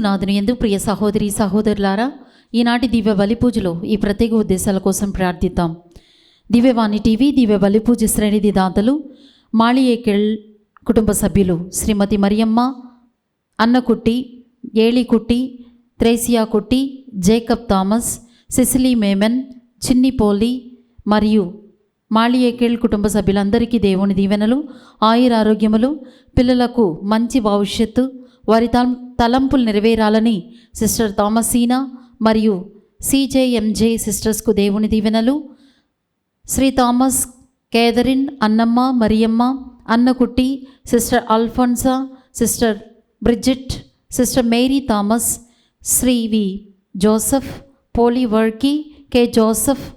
క్రీస్తునాథుని యందు ప్రియ సహోదరి సహోదరులారా, ఈనాటి దివ్య బలి పూజలో ఈ ప్రత్యేక ఉద్దేశాల కోసం ప్రార్థిద్దాం. దివ్యవాణి టీవీ దివ్య బలి పూజ శ్రేణిధి దాతలు మాళియేకెళ్ కుటుంబ సభ్యులు శ్రీమతి మరియమ్మ, అన్నకుట్టి, ఏళికుట్టి, త్రేసియా కుట్టి, జేకబ్ థామస్, సిసిలీ మేమన్, చిన్ని పోలి మరియు మాళియేకెళ్ కుటుంబ సభ్యులందరికీ దేవుని దీవెనలు, ఆయురారోగ్యములు, పిల్లలకు మంచి భవిష్యత్తు, వారి తలంపులు నెరవేరాలని సిస్టర్ థామసీనా మరియు సిజేఎంజే సిస్టర్స్కు దేవుని దీవెనలు, Shri Thomas, Catherine, Annamma, Mariamma, Annakutty, sister Alphonsa, sister Bridget, sister Mary Thomas, Shri V Joseph, Poly Varkey, K Joseph,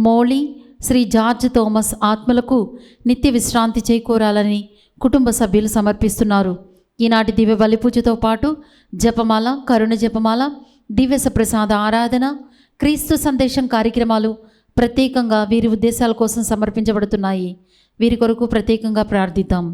Molly, Shri George Thomas ఆత్మలకు నిత్య విశ్రాంతి చేకూరాలని కుటుంబ సభ్యులు సమర్పిస్తున్నారు. ఈనాటి దివ్య బలి పూజతో పాటు జపమాల, కరుణ జపమాల, దివ్య సప్రసాద ఆరాధన, క్రీస్తు సందేశం కార్యక్రమాలు ప్రత్యేకంగా వీరి ఉద్దేశాల కోసం సమర్పించబడుతున్నాయి. వీరి కొరకు ప్రత్యేకంగా ప్రార్థిద్దాం.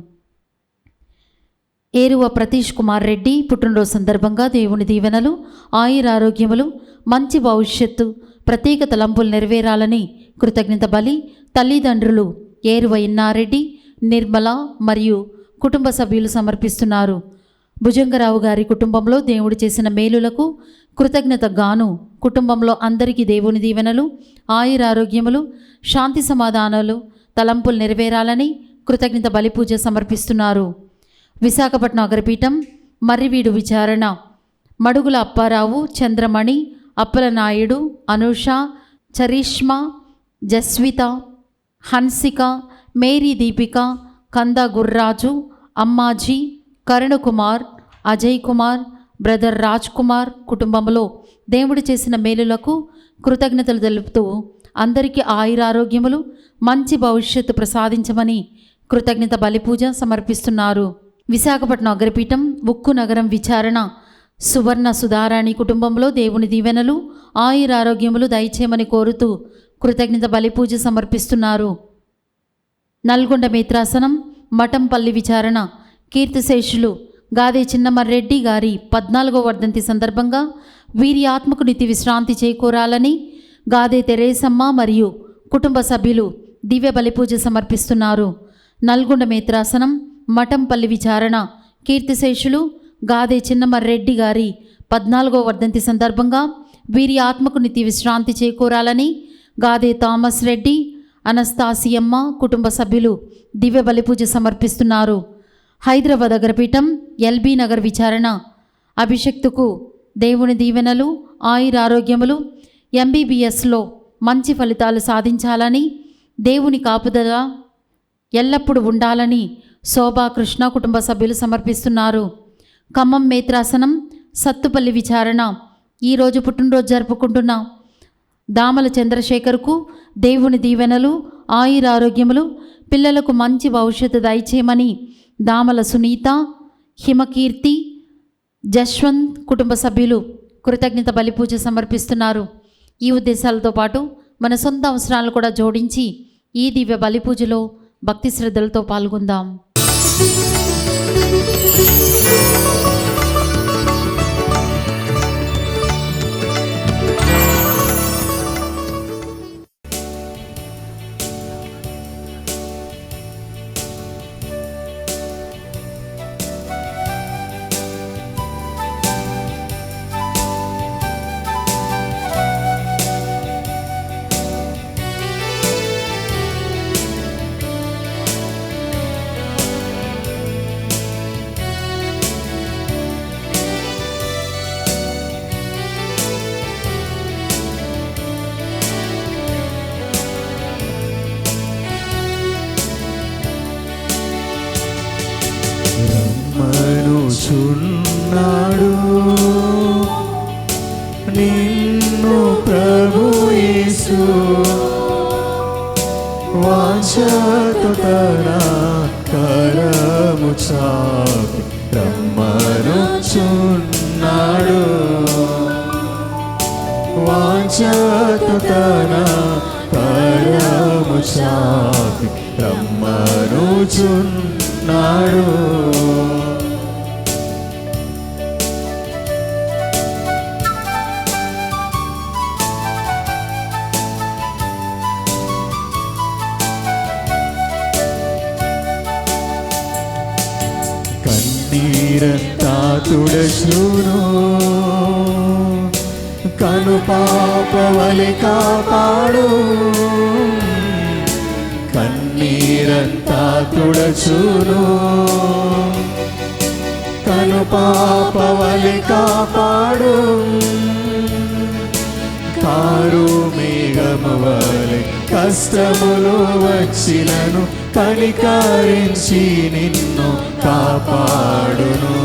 ఏరువ ప్రతీష్ కుమార్ రెడ్డి పుట్టినరోజు సందర్భంగా దేవుని దీవెనలు, ఆయురారోగ్యములు, మంచి భవిష్యత్తు, ప్రత్యేక తలంపులు నెరవేరాలని కృతజ్ఞత బలి తల్లిదండ్రులు ఏరువ ఇన్నారెడ్డి, నిర్మల మరియు కుటుంబ సభ్యులు సమర్పిస్తున్నారు. భుజంగరావు గారి కుటుంబంలో దేవుడు చేసిన మేలులకు కృతజ్ఞత గాను కుటుంబంలో అందరికీ దేవుని దీవెనలు, ఆయురారోగ్యములు, శాంతి సమాధానాలు, తలంపులు నెరవేరాలని కృతజ్ఞత బలి పూజ సమర్పిస్తున్నారు. విశాఖపట్నం అగ్రపీఠం మర్రివీడు విచారణ మడుగుల అప్పారావు, చంద్రమణి, అప్పల నాయుడు, అనూష, చరిష్మా, జస్విత, హన్సిక, మేరీ దీపిక, కంద గుర్రాజు, అమ్మాజీ, కరుణకుమార్, అజయ్ కుమార్, బ్రదర్ రాజ్ కుమార్ కుటుంబంలో దేవుడు చేసిన మేలులకు కృతజ్ఞతలు తెలుపుతూ అందరికీ ఆయురారోగ్యములు, మంచి భవిష్యత్తు ప్రసాదించమని కృతజ్ఞత బలిపూజ సమర్పిస్తున్నారు. విశాఖపట్నం అగ్రపీఠం ఉక్కు నగరం విచారణ సువర్ణ సుధారాణి కుటుంబంలో దేవుని దీవెనలు, ఆయురారోగ్యములు దయచేయమని కోరుతూ కృతజ్ఞత బలిపూజ సమర్పిస్తున్నారు. నల్గొండ మిత్రాసనం మఠంపల్లి విచారణ కీర్తిశేషులు గాదే చిన్నమర్రెడ్డి గారి 14వ వర్ధంతి సందర్భంగా వీరి ఆత్మకు నిత్య విశ్రాంతి చేకూరాలని గాదే తెరేసమ్మ మరియు కుటుంబ సభ్యులు దివ్య బలిపూజ సమర్పిస్తున్నారు. నల్గొండ మిత్రాసనం మఠంపల్లి విచారణ కీర్తిశేషులు గాదే చిన్నమర్రెడ్డి గారి 14వ వర్ధంతి సందర్భంగా వీరి ఆత్మకు నిత్య విశ్రాంతి చేకూరాలని గాదే థామస్ రెడ్డి, అనస్తాసియమ్మ కుటుంబ సభ్యులు దివ్య బలిపూజ సమర్పిస్తున్నారు. హైదరాబాద్ అగ్రపీఠం ఎల్బీ నగర్ విచారణ అభిషక్తుకు దేవుని దీవెనలు, ఆయురారోగ్యములు, ఎంబీబీఎస్లో మంచి ఫలితాలు సాధించాలని దేవుని కాపుదల ఎల్లప్పుడూ ఉండాలని శోభాకృష్ణ కుటుంబ సభ్యులు సమర్పిస్తున్నారు. ఖమ్మం మేత్రాసనం సత్తుపల్లి విచారణ ఈరోజు పుట్టినరోజు జరుపుకుంటున్న దామల చంద్రశేఖర్కు దేవుని దీవెనలు, ఆయురారోగ్యములు, పిల్లలకు మంచి భవిష్యత్తు దయచేయమని దామల సునీత, హిమకీర్తి, జశ్వంత్ కుటుంబ సభ్యులు కృతజ్ఞత బలిపూజ సమర్పిస్తున్నారు. ఈ ఉద్దేశాలతో పాటు మన సొంత అవసరాలు కూడా జోడించి ఈ దివ్య బలిపూజలో భక్తి శ్రద్ధలతో పాల్గొందాం. చున్నాడు నిన్ను ప్రభు యేసు వాంఛతో తన కరము చాపి రమ్మనుచున్నాడు. వాంఛతో తన కరము చాపి రమ్మనుచున్నాడు. కన్నీరంతా తుడచును కను పాపవలె కాపాడు కన్నీరంతా తుడచును కను పాపవలె కాపాడు కారు మేఘము వలె కష్టములు వచ్చినను కనికరించి నిన్ను కాపాడును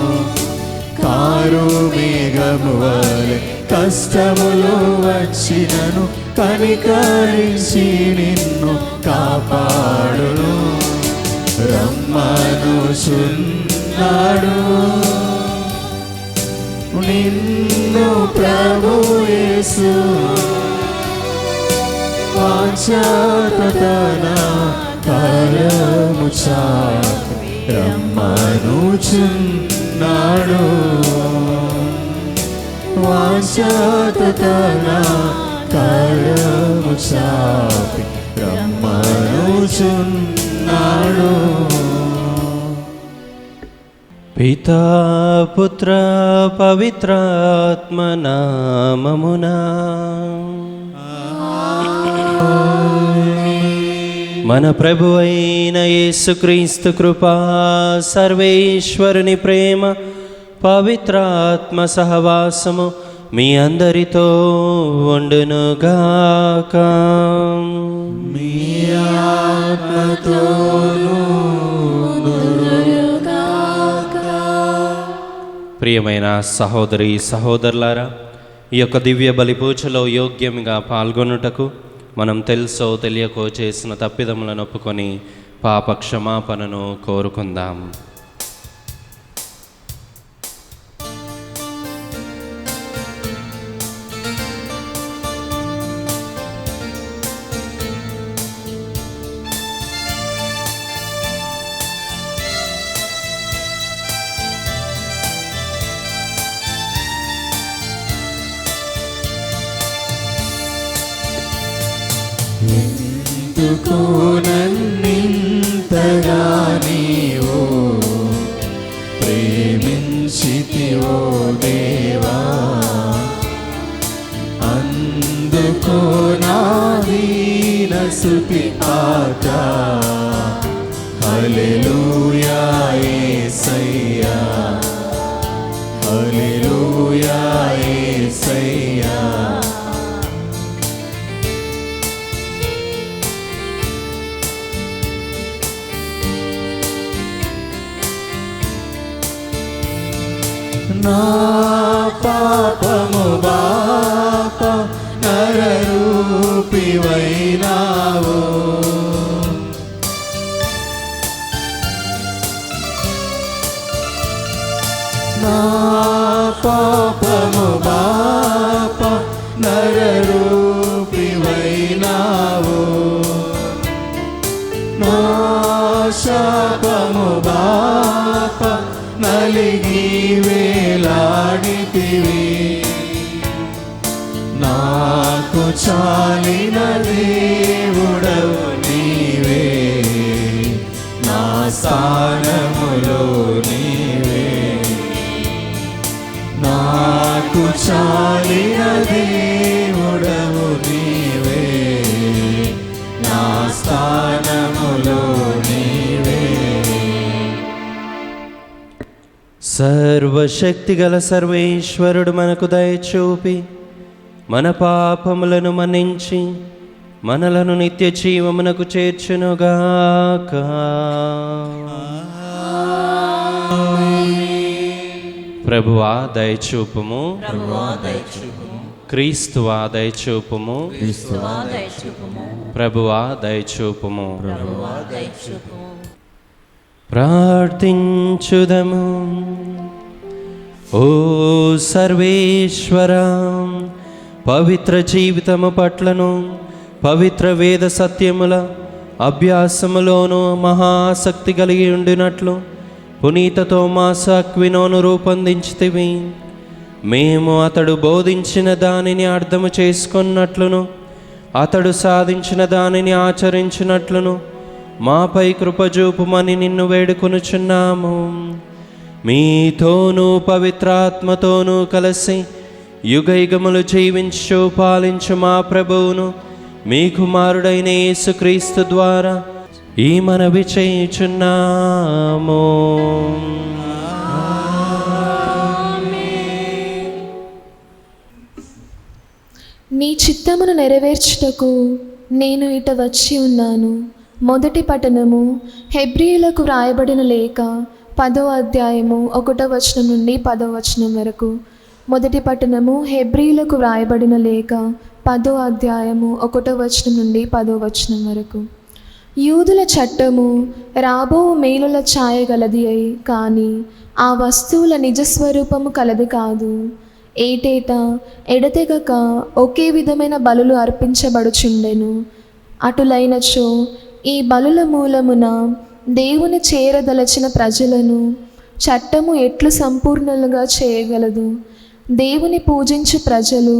కారు మేఘము వలె కష్టములు వచ్చినను కనికరించి నిన్ను కాపాడును రమ్మనుచున్నాడు నిన్ను ప్రభు యేసు వాంఛాతన కరము చాపి రమ్మనుచున్నాడు వాంఛాతన కరము చాపి రమ్మనుచున్నాడు పితా పుత్ర పవిత్రాత్మ నామమునా మన ప్రభు అయిన యేసుక్రీస్తు కృపా సర్వేశ్వరుని ప్రేమ పవిత్రాత్మ సహవాసము మీ అందరితో ఉండునుగాక. మీ ఆత్మతోనూ ప్రియమైన సహోదరి సహోదరులారా, ఈ యొక్క దివ్య బలి పూజలో యోగ్యంగా పాల్గొనుటకు మనం తెలుసో తెలియకో చేసిన తప్పిదములను ఒప్పుకొని పాప క్షమాపణను కోరుకుందాం. ఎందుకు నన్నింతగా నీవు ప్రేమించితివో దేవా అందుకు నా దీన స్తుతి పాట హల్లెలూయా యేసయ్యా హల్లెలూయా యేసయ్యా నా పాపము బాప నరరూపివైనావు నా పాపము బాప నరరూపివైనావు నా శాపము బాప నలిగి వేలాడితివి నాకు చాలిన దేవుడవు నీవే నా స్థానములో నీవే నాకు చాలిన దేవుడవు నీవే నా స్థానములో నీవే సర్వశక్తిగల సర్వేశ్వరుడు మనకు దయచూపి మన పాపములను మన్నించి మనలను నిత్య జీవమునకు చేర్చునుగాక. ప్రభువా దయచూపుము, క్రీస్తువా దయచూపుము, ప్రభువా దయచూపుము. ప్రార్థించుదము. ఓ సర్వేశ్వర, పవిత్ర జీవితము పట్లను పవిత్ర వేద సత్యముల అభ్యాసములోను మహాసక్తి కలిగి ఉండినట్లు పునీత తోమాసు అక్వినోను రూపొందించితివి. మేము అతడు బోధించిన దానిని అర్థము చేసుకున్నట్లును అతడు సాధించిన దానిని ఆచరించినట్లును మాపై కృపజూపుమని నిన్ను వేడుకొనుచున్నాము. మీతోనూ పవిత్రాత్మతోనూ కలిసి యుగయుగములు జీవించు పాలించు మా ప్రభువును మీ కుమారుడైన యేసుక్రీస్తు ద్వారా ఈ మనవి చేయుచున్నాము. నీ చిత్తమును నెరవేర్చుటకు నేను ఇట వచ్చి ఉన్నాను. మొదటి పఠనము హెబ్రీయులకు వ్రాయబడిన లేఖ 10వ అధ్యాయము 1వ వచనం నుండి 10వ వచనం వరకు. మొదటి పఠనము హెబ్రీయులకు వ్రాయబడిన లేఖ 10వ అధ్యాయము 1వ వచనం నుండి 10వ వచనం వరకు. యూదుల చట్టము రాబో మేలుల ఛాయ గలది అయి కానీ ఆ వస్తువుల నిజస్వరూపము కలది కాదు. ఏటేటా ఎడతెగక ఒకే విధమైన బలులు అర్పించబడుచుండెను. అటులైనచో ఈ బలుల మూలమున దేవుని చేరదలచిన ప్రజలను చట్టము ఎట్లు సంపూర్ణలుగా చేయగలదు? దేవుని పూజించు ప్రజలు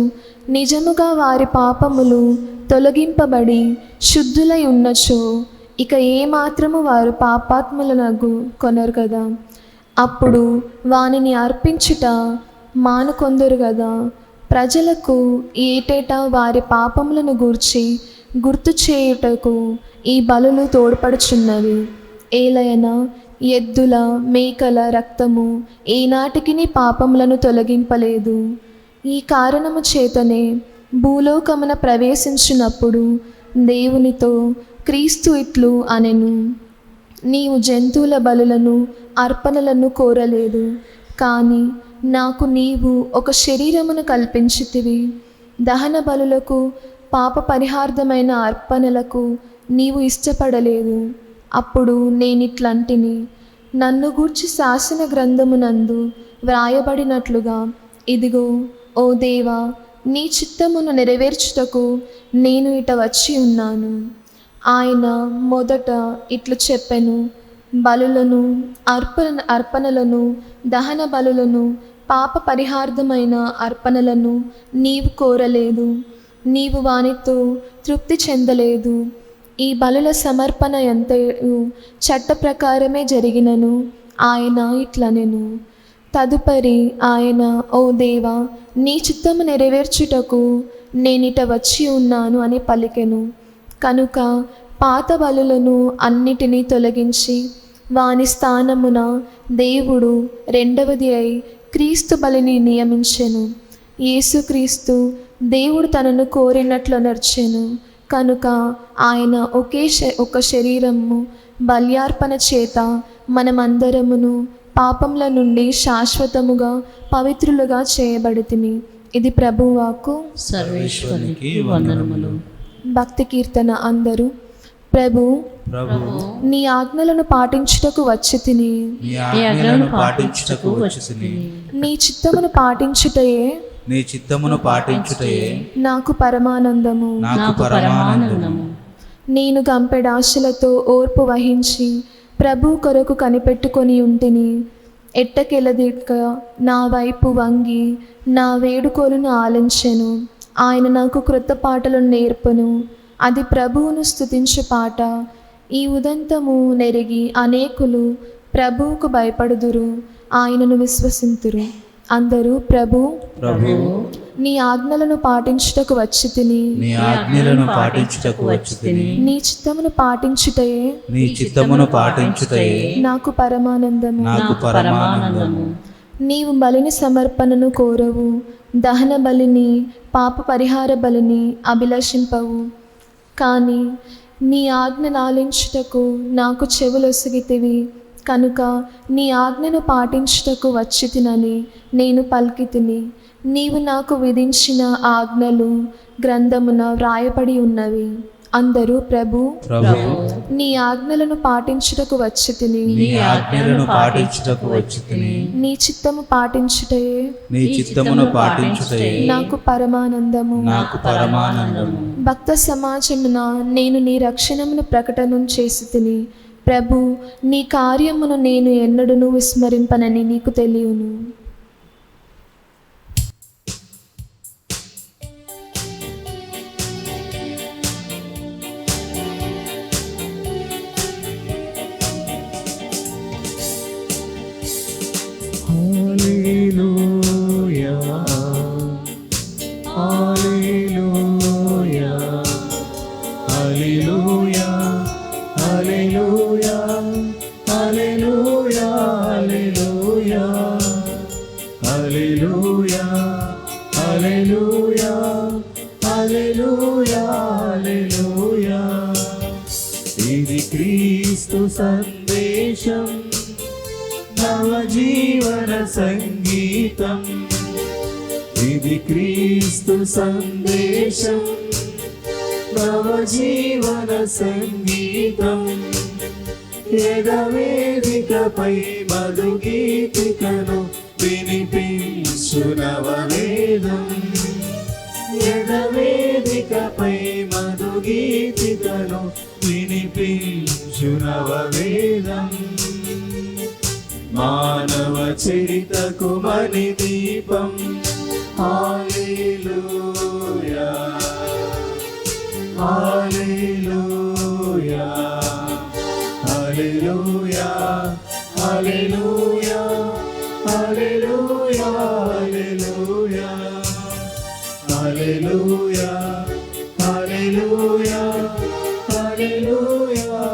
నిజముగా వారి పాపములు తొలగింపబడి శుద్ధులై ఉన్నచో ఇక ఏమాత్రము వారు పాపాత్ములనగు కొనరు కదా. అప్పుడు వానిని అర్పించుట మానుకొందరు కదా. ప్రజలకు ఏటేటా వారి పాపములను గూర్చి గుర్తు చేయుటకు ఈ బలులు తోడ్పడుచున్నవి. ఏలయన ఎద్దుల మేకల రక్తము ఏనాటికి పాపములను తొలగింపలేదు. ఈ కారణము చేతనే భూలోకమున ప్రవేశించినప్పుడు దేవునితో క్రీస్తు ఇట్లు అనెను, నీవు జంతువుల బలులను అర్పణలను కోరలేదు, కానీ నాకు నీవు ఒక శరీరమును కల్పించితివి. దహన బలులకు పాప పరిహార్థమైన అర్పణలకు నీవు ఇష్టపడలేదు. అప్పుడు నేనిట్లంటిని, నన్ను గూర్చి శాసన గ్రంథమునందు వ్రాయబడినట్లుగా ఇదిగో ఓ దేవా, నీ చిత్తమును నెరవేర్చుటకు నేను ఇట వచ్చి ఉన్నాను. ఆయన మొదట ఇట్లు చెప్పెను, బలులను అర్పణలను దహన బలులను పాప పరిహార్థమైన అర్పణలను నీవు కోరలేదు. నీవు వానితో తృప్తి చెందలేదు. ఈ బలుల సమర్పణ ఎంతయు చట్ట ప్రకారమే జరిగినను ఆయన ఇట్లనెను. తదుపరి ఆయన, ఓ దేవా, నీ చిత్తము నెరవేర్చుటకు నేనిట వచ్చి ఉన్నాను అని పలికెను. కనుక పాత బలులను అన్నిటినీ తొలగించి వాని స్థానమున దేవుడు రెండవది అయి క్రీస్తు బలిని నియమించెను. యేసుక్రీస్తు దేవుడు తనను కోరినట్లు నర్చెను. కనుక ఆయన ఒక శరీరము బల్యార్పణ చేత మనమందరమును పాపముల నుండి శాశ్వతముగా పవిత్రులుగా చేయబడితిమి. ఇది ప్రభువాకు. సర్వేశ్వరునికి వందనములు. భక్తి కీర్తన. అందరూ ప్రభు నీ ఆజ్ఞలను పాటించుటకు వచ్చి తిని, నీ చిత్తమును పాటించుటయే నాకు పరమానందము. నేను గంపెడాశలతో ఓర్పు వహించి ప్రభు కొరకు కనిపెట్టుకొని ఉంటిని. ఎట్టకెలదిక నా వైపు వంగి నా వేడుకోలును ఆలించెను. ఆయన నాకు క్రొత్త పాటలను నేర్పను. అది ప్రభువును స్తుతించు పాట. ఈ ఉదంతము నెరిగి అనేకులు ప్రభువుకు భయపడుదురు, ఆయనను విశ్వసింతురు. అందరూ ప్రభు నీ ఆజ్ఞలను పాటించుటకు వచ్చి తిని, నీ చిత్తమును పాటించుటయే నాకు పరమానందము. నీవు బలిని సమర్పణను కోరవు, దహన బలిని పాప పరిహార బలిని అభిలషింపవు. కానీ నీ ఆజ్ఞ నాలించుటకు నాకు చెవులొసిగితివి. కనుక నీ ఆజ్ఞను పాటించుటకు వచ్చి తినని నేను పలికితిని. నీవు నాకు విధించిన ఆజ్ఞలు గ్రంథమున వ్రాయబడి ఉన్నవి. అందరూ ప్రభు నీ ఆజ్ఞలను పాటించుటకు వచ్చి తిని, నీ చిత్తము పాటించుటయే నాకు పరమానందము. భక్త సమాజమున నేను నీ రక్షణమును ప్రకటన చేసి తిని. ప్రభు నీ కార్యమును నేను ఎన్నడూను విస్మరింపనని నీకు తెలియను. హల్లెలూయా. ఇది క్రీస్తు సందేశం, నవజీవన సంగీతం. ఇది క్రీస్తు సందేశం, నవజీవన సంగీతం. యెగవేదికపై మధుగీతికను వినిపించు నవవేదం. యెగవేదికపై మధుగీతికను వినిపించు నవవేదం. మానవ చరితకు మణి దీపం. హల్లెలూయా, హల్లెలూయా, హల్లెలూయా, హల్లెలూయా, హల్లెలూయా, హల్లెలూయా, హల్లెలూయా, హల్లెలూయా,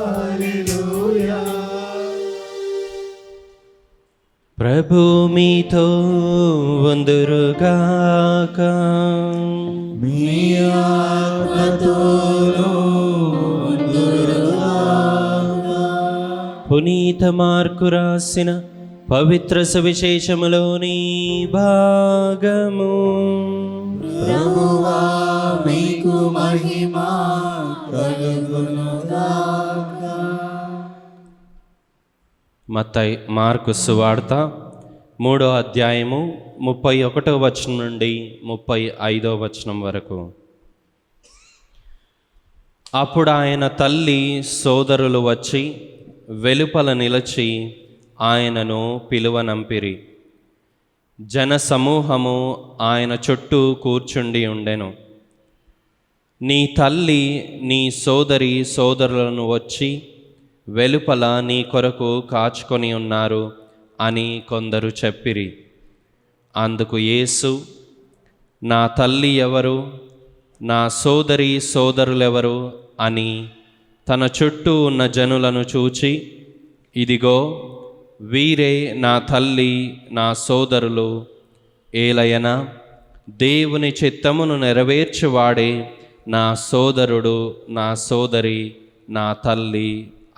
హల్లెలూయా. ప్రభు మీతో వందురుగాక. మీ ఆత్మతోనూ వందురుగాక. పునీత మార్కు రాసిన పవిత్ర సువిశేషములోని భాగము. ప్రభువా మీకు మహిమ కలుగునుగాక. మత్తయి మార్కు సువార్త 3వ అధ్యాయము 31వ వచనం నుండి 35వ వచనం వరకు. అప్పుడు ఆయన తల్లి సోదరులు వచ్చి వెలుపల నిలిచి ఆయనను పిలువనంపిరి. జన సమూహము ఆయన చుట్టూ కూర్చుండి ఉండెను. నీ తల్లి నీ సోదరి సోదరులను వచ్చి వెలుపల నీ కొరకు కాచుకొని ఉన్నారు అని కొందరు చెప్పిరి. అందుకు యేసు, నా తల్లి ఎవరు, నా సోదరి సోదరులెవరు అని తన చుట్టూ ఉన్న జనులను చూచి, ఇదిగో వీరే నా తల్లి నా సోదరులు, ఏలయన దేవుని చిత్తమును నెరవేర్చువాడే నా సోదరుడు నా సోదరి నా తల్లి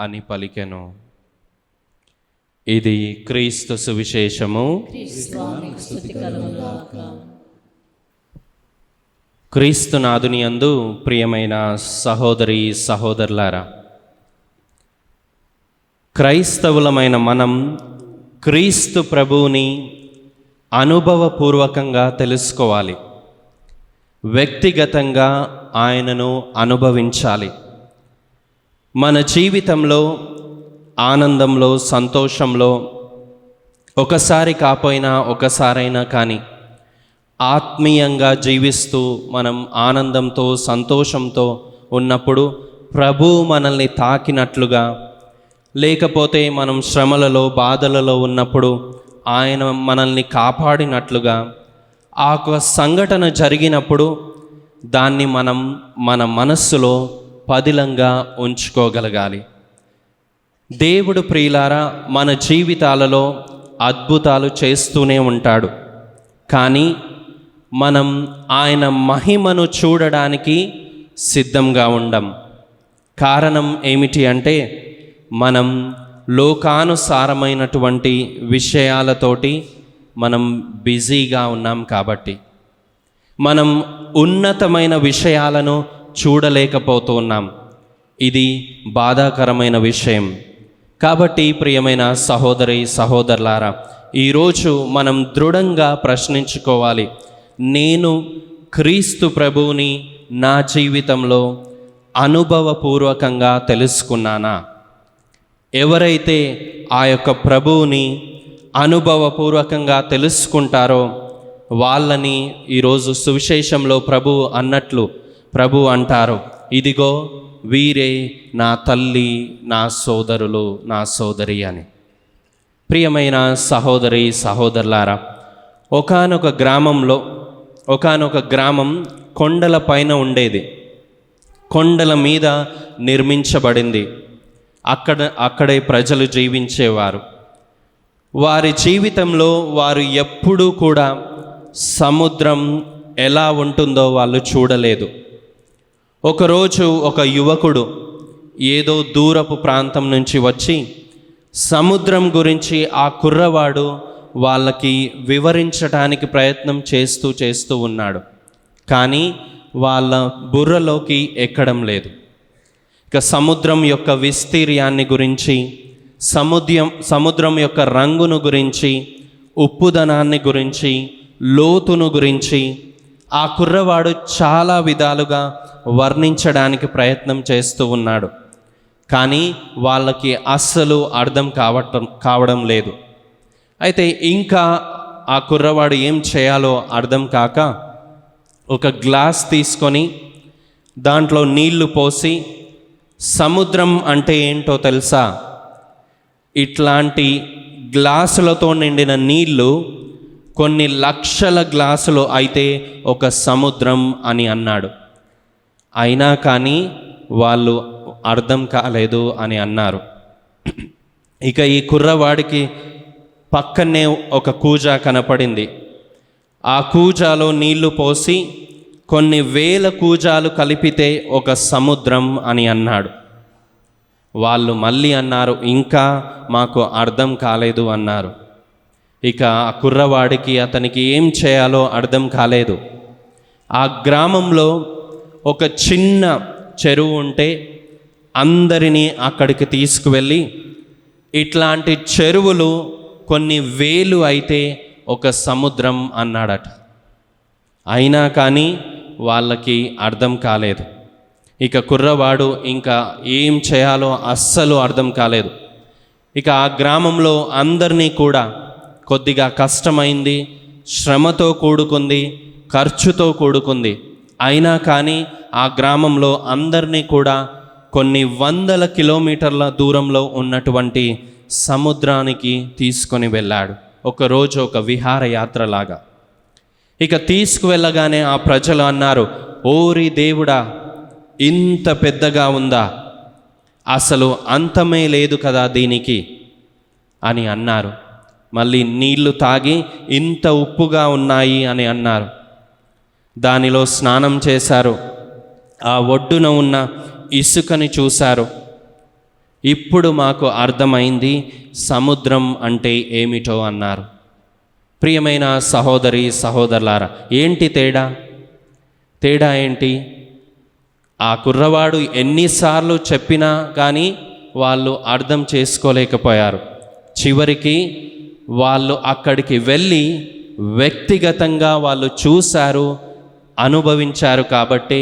అని పలికెను. ఇది క్రీస్తు సువిశేషము. క్రీస్తునాథుని యందు ప్రియమైన సహోదరి సహోదరులారా, క్రైస్తవులమైన మనం క్రీస్తు ప్రభువుని అనుభవపూర్వకంగా తెలుసుకోవాలి. వ్యక్తిగతంగా ఆయనను అనుభవించాలి. మన జీవితంలో ఆనందంలో సంతోషంలో ఒకసారి కాపోయినా ఒకసారైనా కానీ ఆత్మీయంగా జీవిస్తూ మనం ఆనందంతో సంతోషంతో ఉన్నప్పుడు ప్రభువు మనల్ని తాకినట్లుగా, లేకపోతే మనం శ్రమలలో బాధలలో ఉన్నప్పుడు ఆయన మనల్ని కాపాడినట్లుగా, ఆ సంఘటన జరిగినప్పుడు దాన్ని మనం మన మనస్సులో పదిలంగా ఉంచుకోగలగాలి. దేవుడు ప్రియులారా మన జీవితాలలో అద్భుతాలు చేస్తూనే ఉంటాడు. కానీ మనం ఆయన మహిమను చూడడానికి సిద్ధంగా ఉండం. కారణం ఏమిటి అంటే మనం లోకానుసారమైనటువంటి విషయాలతోటి మనం బిజీగా ఉన్నాం కాబట్టి, మనం ఉన్నతమైన విషయాలను చూడలేకపోతున్నాం. ఇది బాధాకరమైన విషయం. కాబట్టి ప్రియమైన సహోదరి సహోదరులారా, ఈరోజు మనం దృఢంగా ప్రశ్నించుకోవాలి, నేను క్రీస్తు ప్రభువుని నా జీవితంలో అనుభవపూర్వకంగా తెలుసుకున్నానా? ఎవరైతే ఆ యొక్క ప్రభువుని అనుభవపూర్వకంగా తెలుసుకుంటారో వాళ్ళని ఈరోజు సువిశేషంలో ప్రభు అంటారు, ఇదిగో వీరే నా తల్లి నా సోదరులు నా సోదరి అని. ప్రియమైన సహోదరి సహోదరులారా, ఒకానొక గ్రామం కొండల పైన ఉండేది. కొండల మీద నిర్మించబడింది. అక్కడే ప్రజలు జీవించేవారు. వారి జీవితంలో వారు ఎప్పుడూ కూడా సముద్రం ఎలా ఉంటుందో వాళ్ళు చూడలేదు. ఒకరోజు ఒక యువకుడు ఏదో దూరపు ప్రాంతం నుంచి వచ్చి సముద్రం గురించి ఆ కుర్రవాడు వాళ్ళకి వివరించడానికి ప్రయత్నం చేస్తూ ఉన్నాడు. కానీ వాళ్ళ బుర్రలోకి ఎక్కడం లేదు. ఇక సముద్రం యొక్క విస్తీర్యాన్ని గురించి, సముద్రం యొక్క రంగును గురించి, ఉప్పుదనాన్ని గురించి, లోతును గురించి ఆ కుర్రవాడు చాలా విధాలుగా వర్ణించడానికి ప్రయత్నం చేస్తూ ఉన్నాడు. కానీ వాళ్ళకి అస్సలు అర్థం కావడం లేదు. అయితే ఇంకా ఆ కుర్రవాడు ఏం చేయాలో అర్థం కాక ఒక గ్లాస్ తీసుకొని దాంట్లో నీళ్లు పోసి, సముద్రం అంటే ఏంటో తెలుసా, ఇట్లాంటి గ్లాసులతో నిండిన నీళ్లు కొన్ని లక్షల గ్లాసులు అయితే ఒక సముద్రం అని అన్నాడు. అయినా కానీ వాళ్ళు అర్థం కాలేదు అని అన్నారు. ఇక ఈ కుర్రవాడికి పక్కనే ఒక కూజ కనపడింది. ఆ కూజాలో నీళ్లు పోసి కొన్ని వేల కూజాలు కలిపితే ఒక సముద్రం అని అన్నాడు. వాళ్ళు మళ్ళీ అన్నారు, ఇంకా మాకు అర్థం కాలేదు అన్నారు. ఇక ఆ కుర్రవాడికి అతనికి ఏం చేయాలో అర్థం కాలేదు. ఆ గ్రామంలో ఒక చిన్న చెరువు ఉంటే అందరినీ అక్కడికి తీసుకువెళ్ళి, ఇట్లాంటి చెరువులు కొన్ని వేలు అయితే ఒక సముద్రం అన్నాడట. అయినా కానీ వాళ్ళకి అర్థం కాలేదు. ఇక కుర్రవాడు ఇంకా ఏం చేయాలో అస్సలు అర్థం కాలేదు. ఇక ఆ గ్రామంలో అందరినీ కూడా కొద్దిగా కష్టమైంది, శ్రమతో కూడుకుంది, ఖర్చుతో కూడుకుంది. అయినా కానీ ఆ గ్రామంలో అందరినీ కూడా కొన్ని వందల కిలోమీటర్ల దూరంలో ఉన్నటువంటి సముద్రానికి తీసుకొని వెళ్ళాడు. ఒకరోజు ఒక విహారయాత్రలాగా. ఇక తీసుకువెళ్ళగానే ఆ ప్రజలు అన్నారు, ఓరి దేవుడా, ఇంత పెద్దగా ఉందా, అసలు అంతమే లేదు కదా దీనికి అని అన్నారు. మళ్ళీ నీళ్లు తాగి ఇంత ఉప్పుగా ఉన్నాయి అని అన్నారు. దానిలో స్నానం చేశారు. ఆ ఒడ్డున ఉన్న ఇసుకని చూశారు. ఇప్పుడు మాకు అర్థమైంది సముద్రం అంటే ఏమిటో అన్నారు. ప్రియమైన సహోదరి సహోదరులారా, ఏంటి తేడా ఏంటి? ఆ కుర్రవాడు ఎన్నిసార్లు చెప్పినా కానీ వాళ్ళు అర్థం చేసుకోలేకపోయారు. చివరికి వాళ్ళు అక్కడికి వెళ్ళి వ్యక్తిగతంగా వాళ్ళు చూశారు, అనుభవించారు. కాబట్టి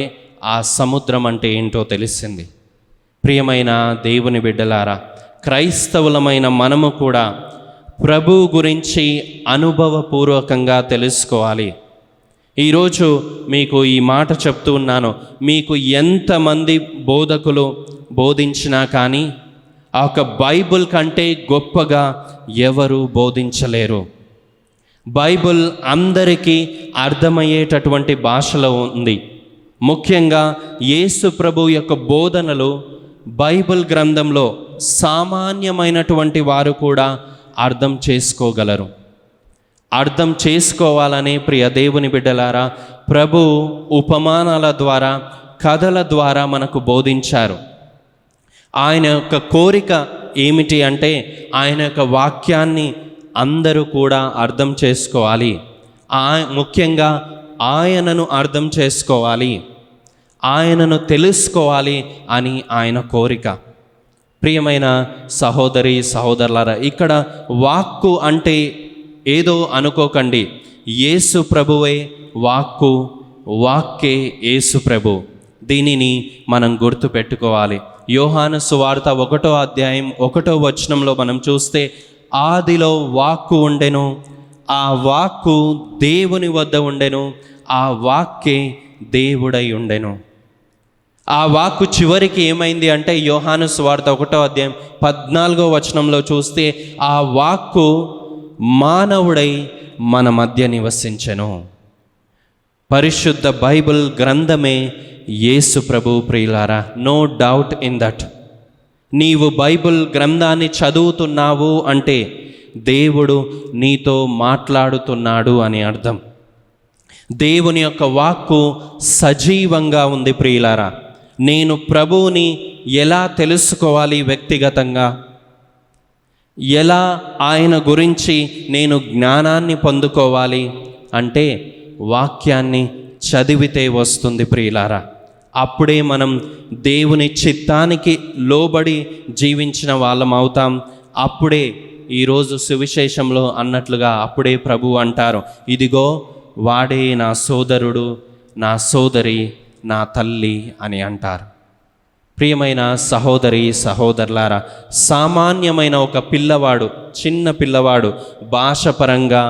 ఆ సముద్రం అంటే ఏంటో తెలిసింది. ప్రియమైన దేవుని బిడ్డలారా, క్రైస్తవులమైన మనము కూడా ప్రభువు గురించి అనుభవపూర్వకంగా తెలుసుకోవాలి. ఈరోజు మీకు ఈ మాట చెప్తూ ఉన్నాను, మీకు ఎంతమంది బోధకులు బోధించినా కానీ ఆ ఒక బైబిల్ కంటే గొప్పగా ఎవరు బోధించలేరు. బైబిల్ అందరికీ అర్థమయ్యేటటువంటి భాషలో ఉంది. ముఖ్యంగా యేసు ప్రభు యొక్క బోధనలు బైబిల్ గ్రంథంలో సామాన్యమైనటువంటి వారు కూడా అర్థం చేసుకోగలరు. అర్థం చేసుకోవాలని ప్రియ దేవుని బిడ్డలారా, ప్రభు ఉపమానాల ద్వారా, కథల ద్వారా మనకు బోధించారు. ఆయన యొక్క కోరిక ఏమిటి అంటే, ఆయన యొక్క వాక్యాన్ని అందరూ కూడా అర్థం చేసుకోవాలి. ముఖ్యంగా ఆయనను అర్థం చేసుకోవాలి, ఆయనను తెలుసుకోవాలి అని ఆయన కోరిక. ప్రియమైన సహోదరి సహోదరులారా, ఇక్కడ వాక్కు అంటే ఏదో అనుకోకండి. యేసు ప్రభువే వాక్కు, వాక్కే యేసు ప్రభు. దీనిని మనం గుర్తుపెట్టుకోవాలి. యోహాను సువార్త 1వ అధ్యాయం 1వ వచనంలో మనం చూస్తే, ఆదిలో వాక్కు ఉండెను, ఆ వాక్కు దేవుని వద్ద ఉండెను, ఆ వాక్కే దేవుడై ఉండెను. ఆ వాక్కు చివరికి ఏమైంది అంటే, యోహాను సువార్త 1వ అధ్యాయం 14వ వచనంలో చూస్తే, ఆ వాక్కు మానవుడై మన మధ్య నివసించెను. పరిశుద్ధ బైబిల్ గ్రంథమే యేసు ప్రభు. ప్రియులారా, నో డౌట్ ఇన్ దట్. నీవు బైబిల్ గ్రంథాన్ని చదువుతున్నావు అంటే దేవుడు నీతో మాట్లాడుతున్నాడు అని అర్థం. దేవుని యొక్క వాక్కు సజీవంగా ఉంది ప్రియులారా. నేను ప్రభువుని ఎలా తెలుసుకోవాలి వ్యక్తిగతంగా, ఎలా ఆయన గురించి నేను జ్ఞానాన్ని పొందుకోవాలి అంటే వాక్యాన్ని చదివితే వస్తుంది ప్రియులారా. అప్పుడే మనం దేవుని చిత్తానికి లోబడి జీవించిన వాళ్ళం అవుతాం. అప్పుడే ఈరోజు సువిశేషంలో అన్నట్లుగా అప్పుడే ప్రభు అంటారు, ఇదిగో వాడే నా సోదరుడు, నా సోదరి, నా తల్లి అని అంటారు. ప్రియమైన సహోదరి సహోదరులారా, సామాన్యమైన ఒక పిల్లవాడు, చిన్న పిల్లవాడు భాషపరంగా,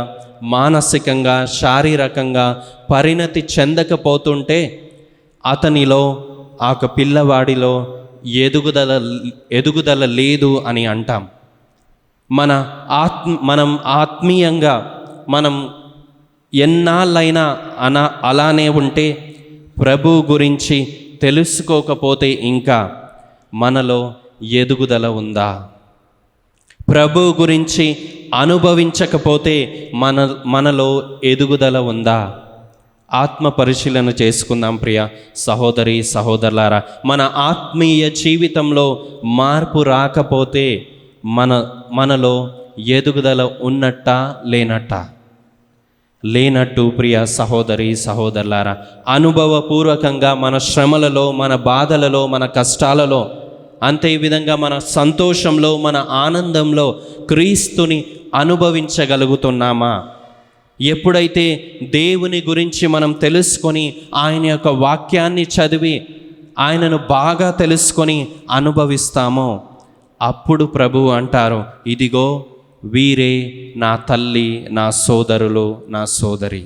మానసికంగా, శారీరకంగా పరిణతి చెందకపోతుంటే అతనిలో, ఆ పిల్లవాడిలో ఎదుగుదల లేదు అని అంటాం. మనం ఆత్మీయంగా మనం ఎన్నాళ్ళైనా అలానే ఉంటే ప్రభు గురించి తెలుసుకోకపోతే ఇంకా మనలో ఎదుగుదల ఉందా? ప్రభు గురించి అనుభవించకపోతే మనలో ఎదుగుదల ఉందా? ఆత్మ పరిశీలన చేసుకుందాం ప్రియ సహోదరి సహోదరులారా. మన ఆత్మీయ జీవితంలో మార్పు రాకపోతే మనలో ఎదుగుదల ఉన్నట్టా లేనట్టు ప్రియ సహోదరి సహోదరులారా. అనుభవపూర్వకంగా మన శ్రమలలో, మన బాధలలో, మన కష్టాలలో, అంతే విధంగా మన సంతోషంలో, మన ఆనందంలో క్రీస్తుని అనుభవించగలుగుతున్నామా? ఎప్పుడైతే దేవుని గురించి మనం తెలుసుకొని ఆయన యొక్క వాక్యాన్ని చదివి ఆయనను బాగా తెలుసుకొని అనుభవిస్తామో అప్పుడు ప్రభువు అంటారు, ఇదిగో వీరే నా తల్లి, నా సోదరులు, నా సోదరి.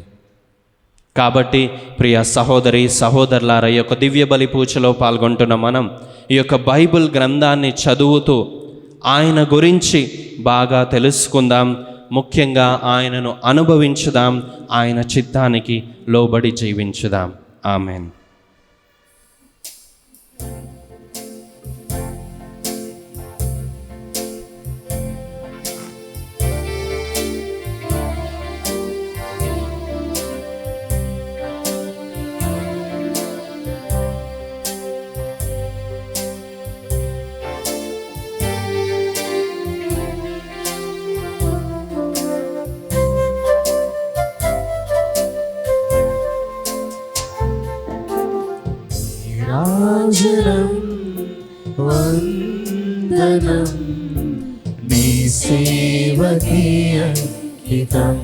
కాబట్టి ప్రియ సహోదరి సహోదరులారా, ఈ యొక్క దివ్య బలి పూజలో పాల్గొంటున్న మనం ఈ యొక్క బైబిల్ గ్రంథాన్ని చదువుతూ ఆయన గురించి బాగా తెలుసుకుందాం. ముఖ్యంగా ఆయనను అనుభవించుదాం, ఆయన చిత్తానికి లోబడి జీవించుదాం. ఆమెన్. రాజనం వందనం నీ సేవకి అంకితం,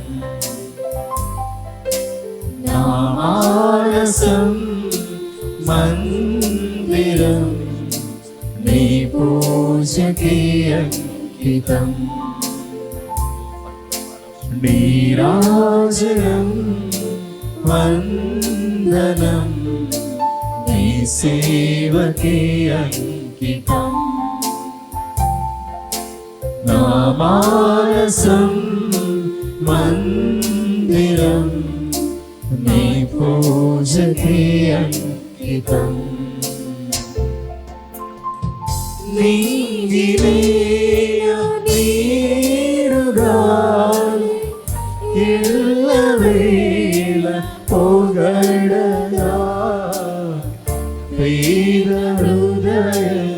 నా మానసం మందిరం నీ పూజకి అంకితం. నీ రాజనం వందనం నీ సేవకి అంకితం, నా మానసం మందిరం నీ పూజకి అంకితం. నింగివేయ నీరుగాలి ఎల్లవేళ పొగడగా, పేద హృదయం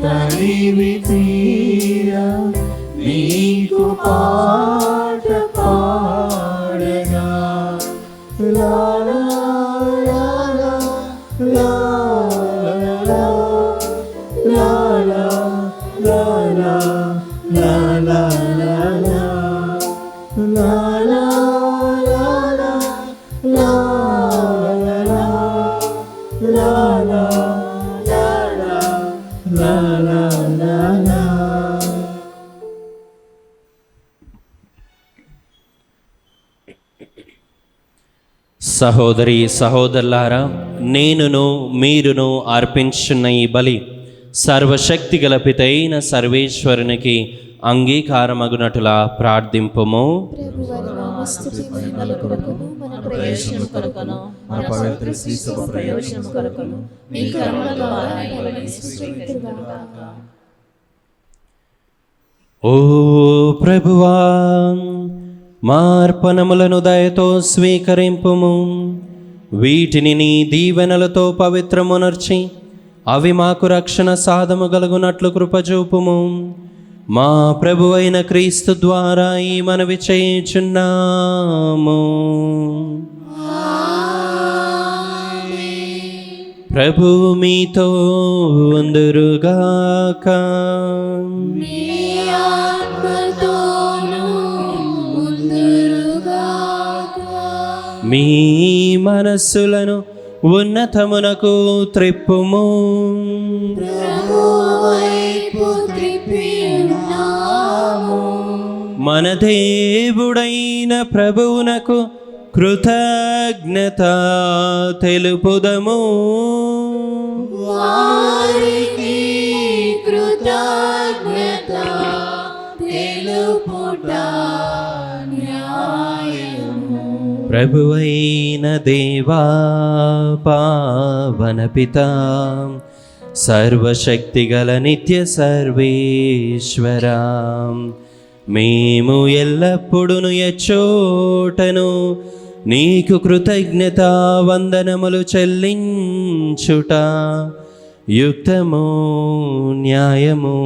తనివి తీరా నీకు పాట పాడగా. లా లా లా లా లా లా లా లా లా లా లా లా లా లా సహోదరి సహోదరులారా, నేనును మీరును అర్పించున్న ఈ బలి సర్వశక్తి గల పితైన సర్వేశ్వరునికి అంగీకారమగునట్లుగా ప్రార్థింపుము. ప్రభువారి నామస్తుతి మహిమల కొరకును, మన ప్రయోజనం కొరకును, మన పవిత్ర శ్రీసభ ప్రయోజనం కొరకును మీ కరుణ ద్వారా ఈ బలిని స్వీకరించుగాక. ఓ ప్రభువా, మా అర్పణములను దయతో స్వీకరింపుము. వీటిని నీ దీవెనలతో పవిత్రమునర్చి అవి మాకు రక్షణ సాధము గలుగునట్లు కృపచూపుము. మా ప్రభువైన క్రీస్తు ద్వారా ఈ మనవి చేయుచున్నాము. ప్రభువు మీతో ఉందురుగాక. నీ ఆత్మతోనూ ఉందురుగాక. మీ మనస్సులను ఉన్నతమునకు త్రిప్పుము. ప్రభువైపు త్రిప్పి ఉన్నాము. మన దేవుడైన ప్రభువునకు కృతజ్ఞత తెలుపుదము. వారికి కృతజ్ఞత తెలుపుట న్యాయము. ప్రభువైన దేవా, పావన పితా, సర్వశక్తిగల నిత్య సర్వేశ్వరా, మేము ఎల్లప్పుడూ ఎచ్చోటను నీకు కృతజ్ఞత వందనములు చెల్లించుట యుక్తము, న్యాయము,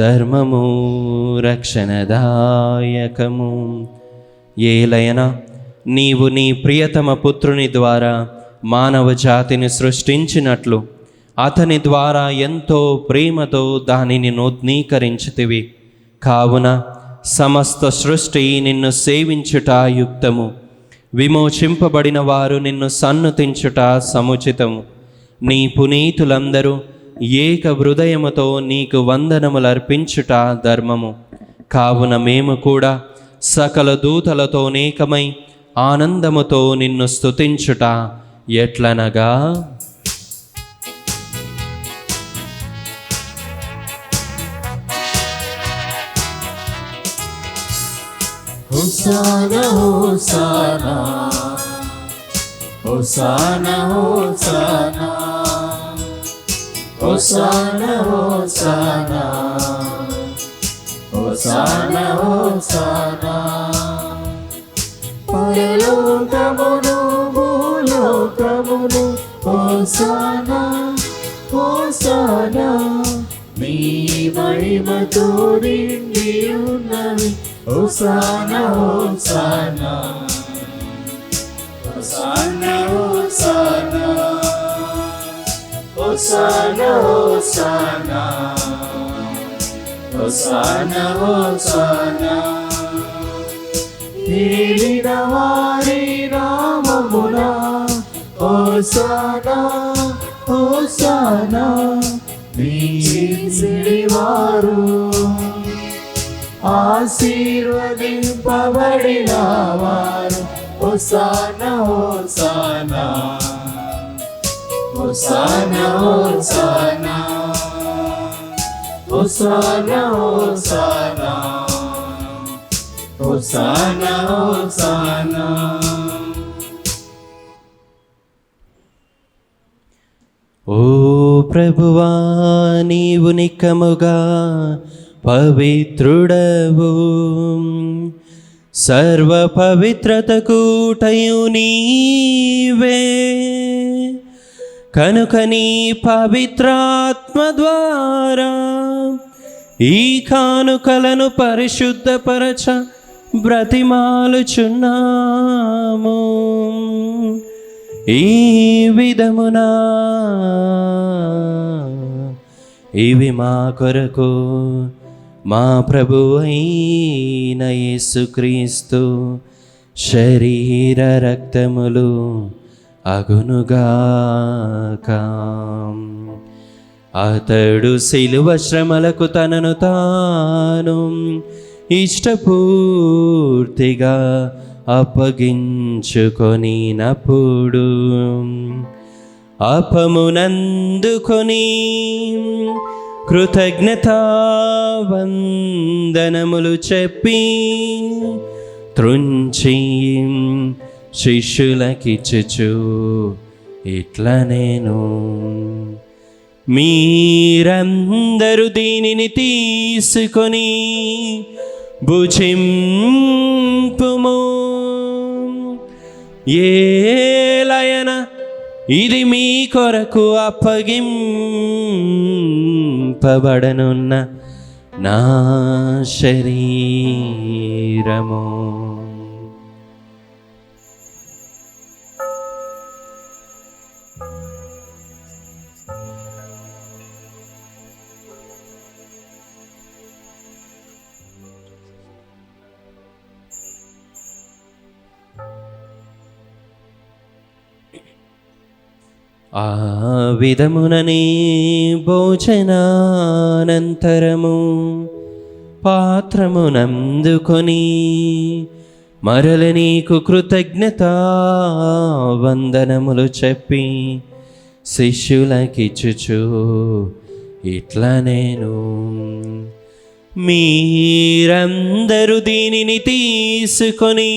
ధర్మము, రక్షణదాయకము. ఏలయనా నీవు నీ ప్రియతమ పుత్రుని ద్వారా మానవ జాతిని సృష్టించినట్లు అతని ద్వారా ఎంతో ప్రేమతో దానిని నూతనీకరించితివి. కావున సమస్త సృష్టి నిన్ను సేవించుట యుక్తము, విమోచింపబడిన వారు నిన్ను సన్నుతించుట సముచితము. నీ పునీతులందరూ ఏక హృదయముతో నీకు వందనములర్పించుట ధర్మము. కావున మేము కూడా సకల దూతలతో నేకమై ఆనందముతో నిన్ను స్తుతించుట ఎట్లనగా, హోసానా హోసానా హోసానా హోసానా హోసానా హోసానా హోసానా. పరలోకమును భూలోకమును హోసానా హోసానా. నీ మహిమతో నిండి ఉన్నవి. హోసానా హోసానా హోసానా హోసానా హోసానా హోసానా హోసానా హోసానా. ఏలిన వారి నామమున హోసానా హోసానా. నీసిడి వారు ఆశీర్వదింపబడిన వారు. హోసానా హోసానా హోసానా హోసానా హోసానా హోసానా హోసానా హోసానా. ఓ ప్రభువా, నీవు నిక్కముగా పవిత్రుడవు, సర్వ పవిత్రతకు ఊటయు నీవే. కనుక నీ పవిత్రాత్మ ద్వారా ఈ కానుకలను పరిశుద్ధపరచ బ్రతిమాలుచున్నాము. ఈ విధమునా ఇవి మా కొరకు మా ప్రభువైన యేసుక్రీస్తు శరీర రక్తములు అగునుగాక. అతడు శిలువ శ్రమలకు తనను తాను ఇష్టపూర్తిగా అప్పగించుకొనినప్పుడు అపమునందుకొని కృతజ్ఞతావందనములు చెప్పి త్రుంచి శిష్యులకిచ్చుచు ఇట్లా నేను, మీరందరూ దీనిని తీసుకొని భుజింపుము. ఏలయన ఇది మీ కొరకు అప్పగింపబడనున్న నా శరీరము. ఆ విధముననే భోజనానంతరము పాత్రమునందుకొని మరల నీకు కృతజ్ఞతా వందనములు చెప్పి శిష్యులకిచ్చుచు ఇట్లా నేను, మీరందరూ దీనిని తీసుకొని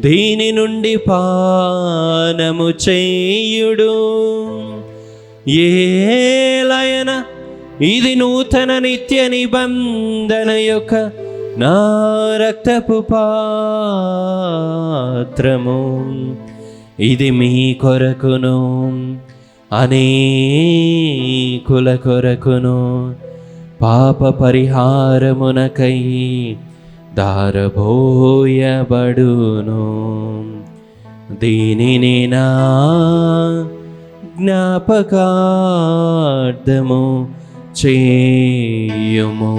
దీని నుండి పానము చేయుడు. ఏలయన ఇది నూతన నిత్య నిబంధన యొక్క నా రక్తపు పాత్రము. ఇది మీ కొరకును అనేకుల కొరకును పాప పరిహారమునకై దారబోయబడును. దీనిని నా జ్ఞాపకార్థము చేయుము.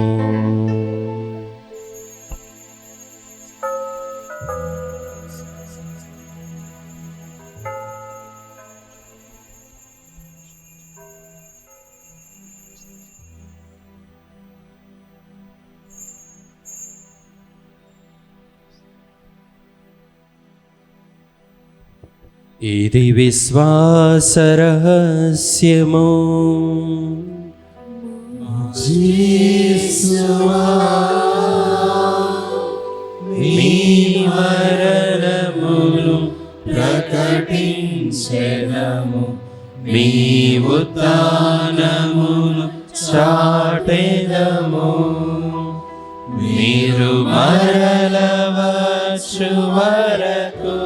ఇది విశ్వాస రహస్యము. మీ మరణమును ప్రకటించెదము, మీ ఉత్థానమును చాటెదము. మీరు మరల వచ్చు వరకు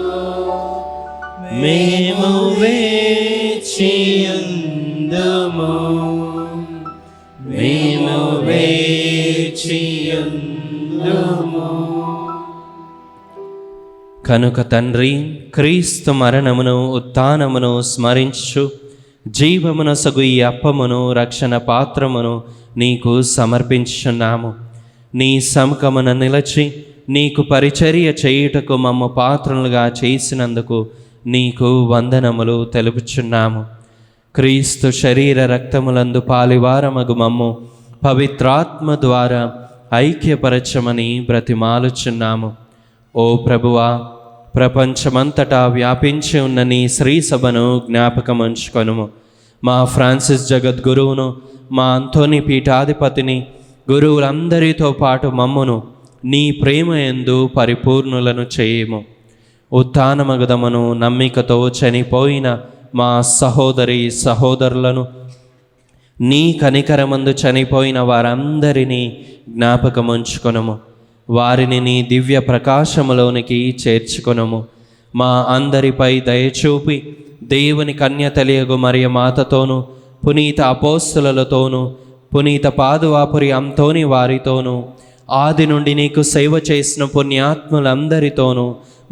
మేము వేచియుందుము, మేము వేచియుందుము. కనుక తండ్రి, క్రీస్తు మరణమును ఉత్థానమును స్మరించు జీవమునసగు ఈ అప్పమును రక్షణ పాత్రమును నీకు సమర్పించుచున్నాము. నీ సముఖమున నిలచి నీకు పరిచర్య చేయుటకు మమ్మ పాత్రలుగా చేసినందుకు నీకు వందనములు తెలుపుచున్నాము. క్రీస్తు శరీర రక్తములందు పాలివారమగు మమ్ము పవిత్రాత్మ ద్వారా ఐక్యపరచమని బ్రతిమాలుచున్నాము. ఓ ప్రభువా, ప్రపంచమంతటా వ్యాపించి ఉన్న నీ శ్రీ సభను జ్ఞాపకముంచుకొనుము. మా ఫ్రాన్సిస్ జగద్గురువును, మా అంతోని పీఠాధిపతిని, గురువులందరితో పాటు మమ్మును నీ ప్రేమ యందు పరిపూర్ణులను చేయము. ఉత్థానమగదమును నమ్మికతో చనిపోయిన మా సహోదరి సహోదరులను, నీ కనికరమందు చనిపోయిన వారందరినీ జ్ఞాపకముంచుకొనుము. వారిని నీ దివ్య ప్రకాశములోనికి చేర్చుకొనుము. మా అందరిపై దయచూపి దేవుని కన్య తెలియగు మరియ మాతతోనూ, పునీత అపోస్తులతోనూ, పునీత పాదువాపురి అంతోని వారితోనూ, ఆది నుండి నీకు సేవ చేసిన పుణ్యాత్ములందరితోనూ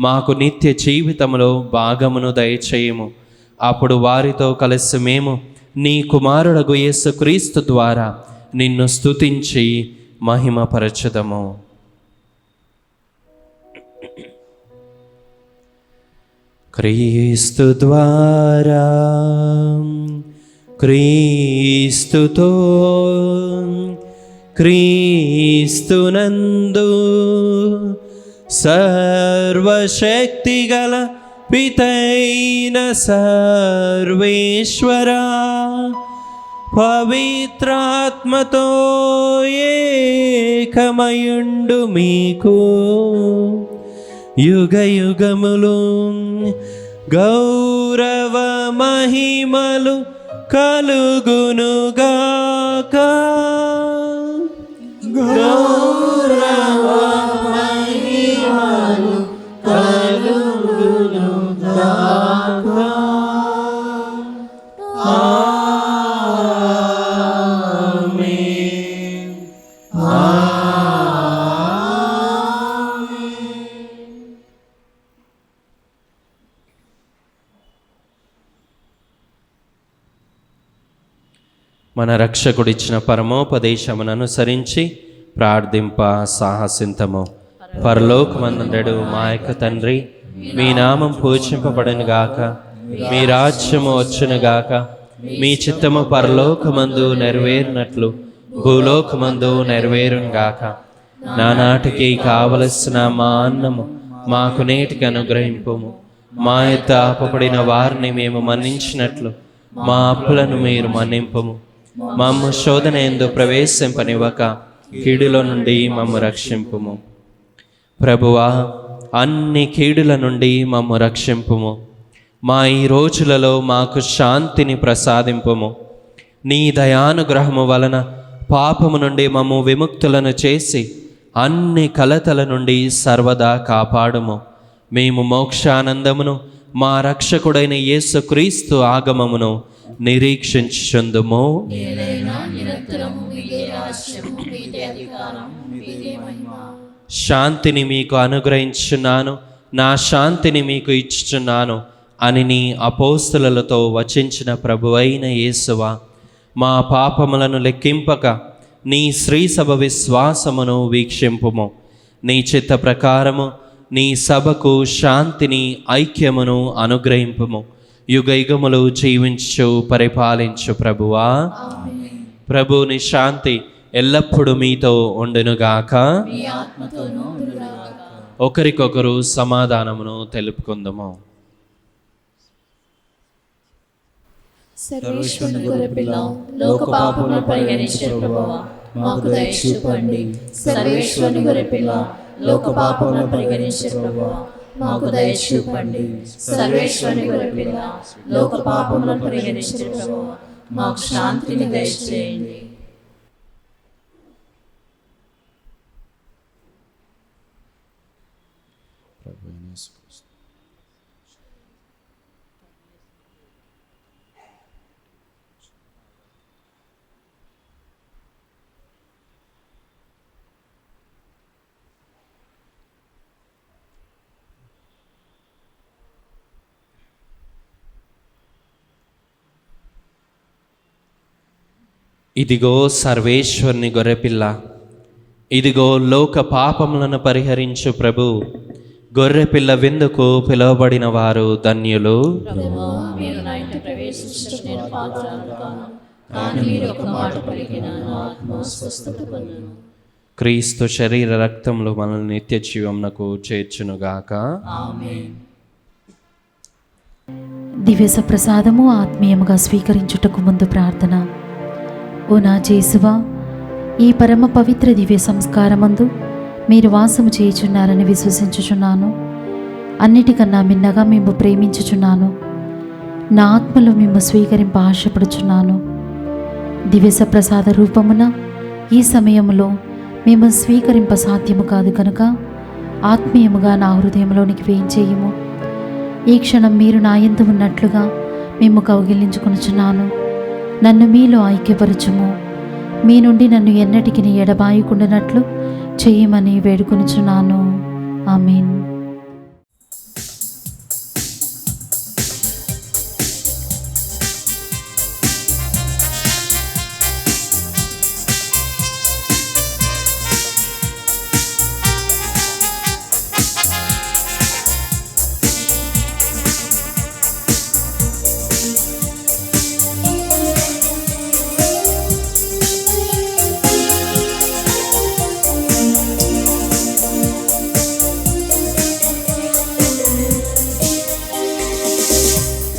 మాకు నిత్య జీవితంలో భాగమును దయచేయము. అప్పుడు వారితో కలిసి మేము నీ కుమారుడగు యేసుక్రీస్తు ద్వారా నిన్ను స్తుతించి మహిమపరచుదము. క్రీస్తు ద్వారా, క్రీస్తుతో, క్రీస్తునందు సర్వశక్తిగల పితైన సర్వేశ్వరా, పవిత్రాత్మతో ఏకమయుండు మీకు యుగ యుగములు గౌరవ మహిమలు కలుగునుగాక. గౌరవ మహిమలు కలుగునుగాక. మన రక్షకుడిచ్చిన పరమోపదేశమును అనుసరించి ప్రార్థింప సాహసింతము. పరలోకమందుండెడు మా యొక్క తండ్రి, మీ నామం పూజింపబడును గాక, మీ రాజ్యము వచ్చును గాక, మీ చిత్తము పరలోకమందు నెరవేరినట్లు భూలోకమందు నెరవేరును గాక. నానాటికి కావలసిన మా అన్నము మాకు నేటికి అనుగ్రహింపుము. మా యొక్క అపపడిన వారిని మేము మన్నించినట్లు మా అప్పులను మీరు మన్నింపుము. మమ్ము శోధన యందు ప్రవేశింపనివ్వక కీడుల నుండి మమ్ము రక్షింపుము. ప్రభువా, అన్ని కీడుల నుండి మమ్ము రక్షింపుము. మా ఈ రోజులలో మాకు శాంతిని ప్రసాదింపుము. నీ దయానుగ్రహము వలన పాపము నుండి మమ్ము విముక్తులను చేసి అన్ని కలతల నుండి సర్వదా కాపాడుము. మేము మోక్షానందమును మా రక్షకుడైన యేసుక్రీస్తు ఆగమమును నిరీక్షించుచుందుము. శాంతిని మీకు అనుగ్రహించున్నాను, నా శాంతిని మీకు ఇచ్చుచున్నాను అని నీ అపోస్తలులతో వచించిన ప్రభువైన యేసువా, మా పాపములను లెక్కింపక నీ శ్రీసభ విశ్వాసమును వీక్షింపుము. నీ చిత్త ప్రకారము నీ సభకు శాంతిని ఐక్యమును అనుగ్రహింపుము. యుగయుగములు జీవించు పరిపాలించు ప్రభువా. ప్రభుని శాంతి ఎల్లప్పుడూ మీతో ఉండునుగాక. ఒకరికొకరు సమాధానమును తెలుపుకుందాము. సర్వేశ్వరుని గొర్రెపిల్ల, లోక పాపములను పరిహరించే ప్రభువా, మాకు దయ చూపండి. సర్వేశ్వరుని గొర్రెపిల్ల, లోక పాపములను పరిహరించే ప్రభువా, మాకు దయ చూపండి. సర్వేశ్వరుని గొర్రెపిల్ల, లోక పాపములను పరిహరించే ప్రభువా, మాకు శాంతిని దయచేయండి. ఇదిగో సర్వేశ్వరుని గొర్రెపిల్ల, ఇదిగో లోక పాపములను పరిహరించు ప్రభు. గొర్రెపిల్ల విందుకు పిలువబడిన వారు ధన్యులు. క్రీస్తు శరీర రక్తములు మనల్ని నిత్య జీవమునకు చేర్చునుగాక. దివ్య సప్రసాదము ఆత్మీయముగా స్వీకరించుటకు ముందు ప్రార్థన. ఓ నా జేసువా, ఈ పరమ పవిత్ర దివ్య సంస్కారమందు మీరు వాసము చేయుచున్నారని విశ్వసించుచున్నాను. అన్నిటికన్నా మిన్నగా మేము ప్రేమించుచున్నాను. నా ఆత్మలో మేము స్వీకరింప ఆశపడుచున్నాను. దివ్య సప్రసాద రూపమున ఈ సమయంలో మేము స్వీకరింప సాధ్యము కాదు కనుక ఆత్మీయముగా నా హృదయంలోనికి వేయించేయము. ఈ క్షణం మీరు నా యందు ఉన్నట్లుగా మేము కౌగిలించుకొనుచున్నాను. నన్ను మీలో ఐక్యపరచుము. మీ నుండి నన్ను ఎన్నటికి ఎడబాయకుండానట్లు చేయమని వేడుకొనుచున్నాను. ఆమేన్.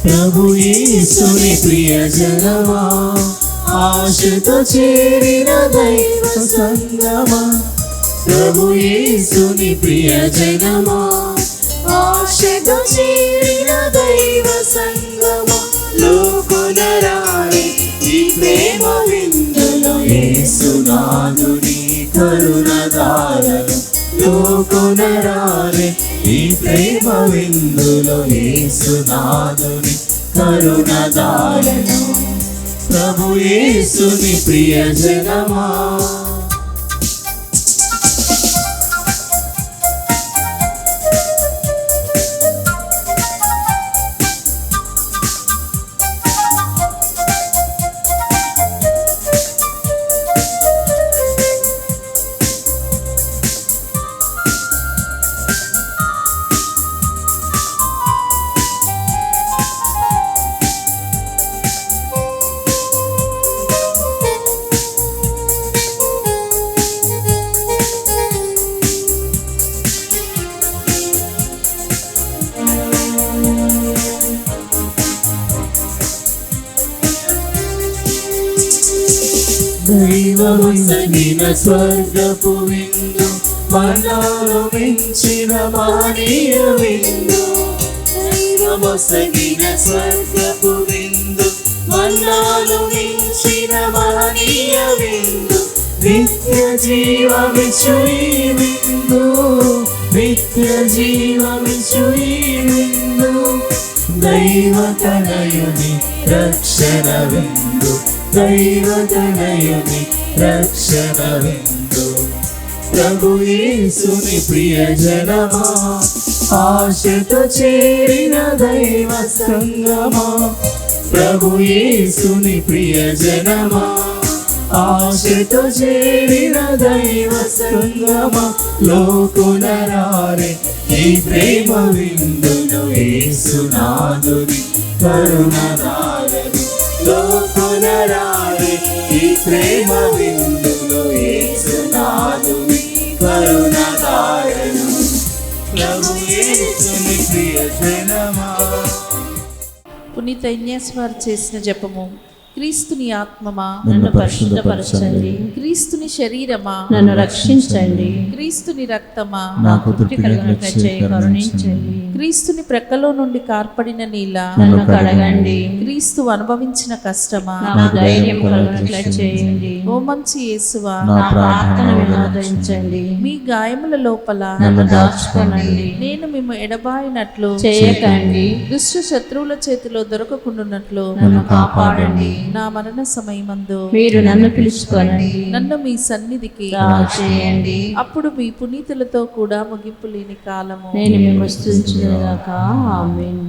ప్రభు యేసుని ప్రియజనమా, ఆశతో చేరిన దైవ సంగమా. ప్రభు యేసుని ప్రియజనమా, ఆశతో చేరిన దైవ సంగమా. లోకునరారే ఈ ప్రేమ విందులో యేసునాథుని కరుణధారలు. లోకునరారే ఈ ప్రేమ విందులో యేసునాథుని కరుణధారలు. ప్రభు యేసుని ప్రియజనమా, దైవము సగిన స్వర్గపు విందు, మన్నాను మించిన మహనీయ విందు. దైవము సగిన స్వర్గపు విందు, మన్నాను మించిన మహనీయ విందు. నిత్య జీవమిచ్చు ఈ విందు, నిత్య జీవమిచ్చు ఈ విందు. దైవ తనయుని రక్షణ విందు, దైవ తనయుని రక్షణ విందు. ప్రభు యేసుని ప్రియజనమా, ఆశతో చేరిన దైవ సంగమా. ప్రభు యేసుని ప్రియజనమా, ఆశతో చేరిన దైవ సంగమా. లోకునరారే ఈ ప్రేమ విందును, యేసునాథుని కరుణదారని. లోకునరారే ఈ ప్రేమ విందును, యేసునాథుని కరుణదారని. ప్రభు యేసుని ప్రియజనమా. పునీత ఇన్యాస్ వారు చేసిన జపము. క్రీస్తుని ఆత్మమా, నన్ను పరిశుద్ధపరచండి. క్రీస్తుని శరీరమా, నన్ను రక్షించండి. క్రీస్తుని రక్తమా, నాకు తృప్తి కలిగినట్లే కరుణించండి. క్రీస్తుని ప్రక్కలో నుండి కార్పడిన నీళ్ళ, నన్ను కడగండి. క్రీస్తు అనుభవించిన కష్టమా, నాకు ధైర్యం కలిగినట్లే చేయండి. ఓ మంచి యేసువా, నా ప్రార్థన వినోదించండి. మీ గాయముల లోపల నన్ను దాచుకోనండి. నేను మేము ఎడబాయినట్లు చేయకండి. దుష్ట శత్రువుల చేతిలో దొరకకుండునట్లు నన్ను కాపాడండి. నా మరణ సమయమందు మీరు నన్ను పిలుచుకోనండి. నన్ను మీ సన్నిధికి చేయండి. అప్పుడు మీ పునీతులతో కూడా ముగింపు లేని కాలము నేను మేము స్తుతించుదుగాక. ఆమేన్.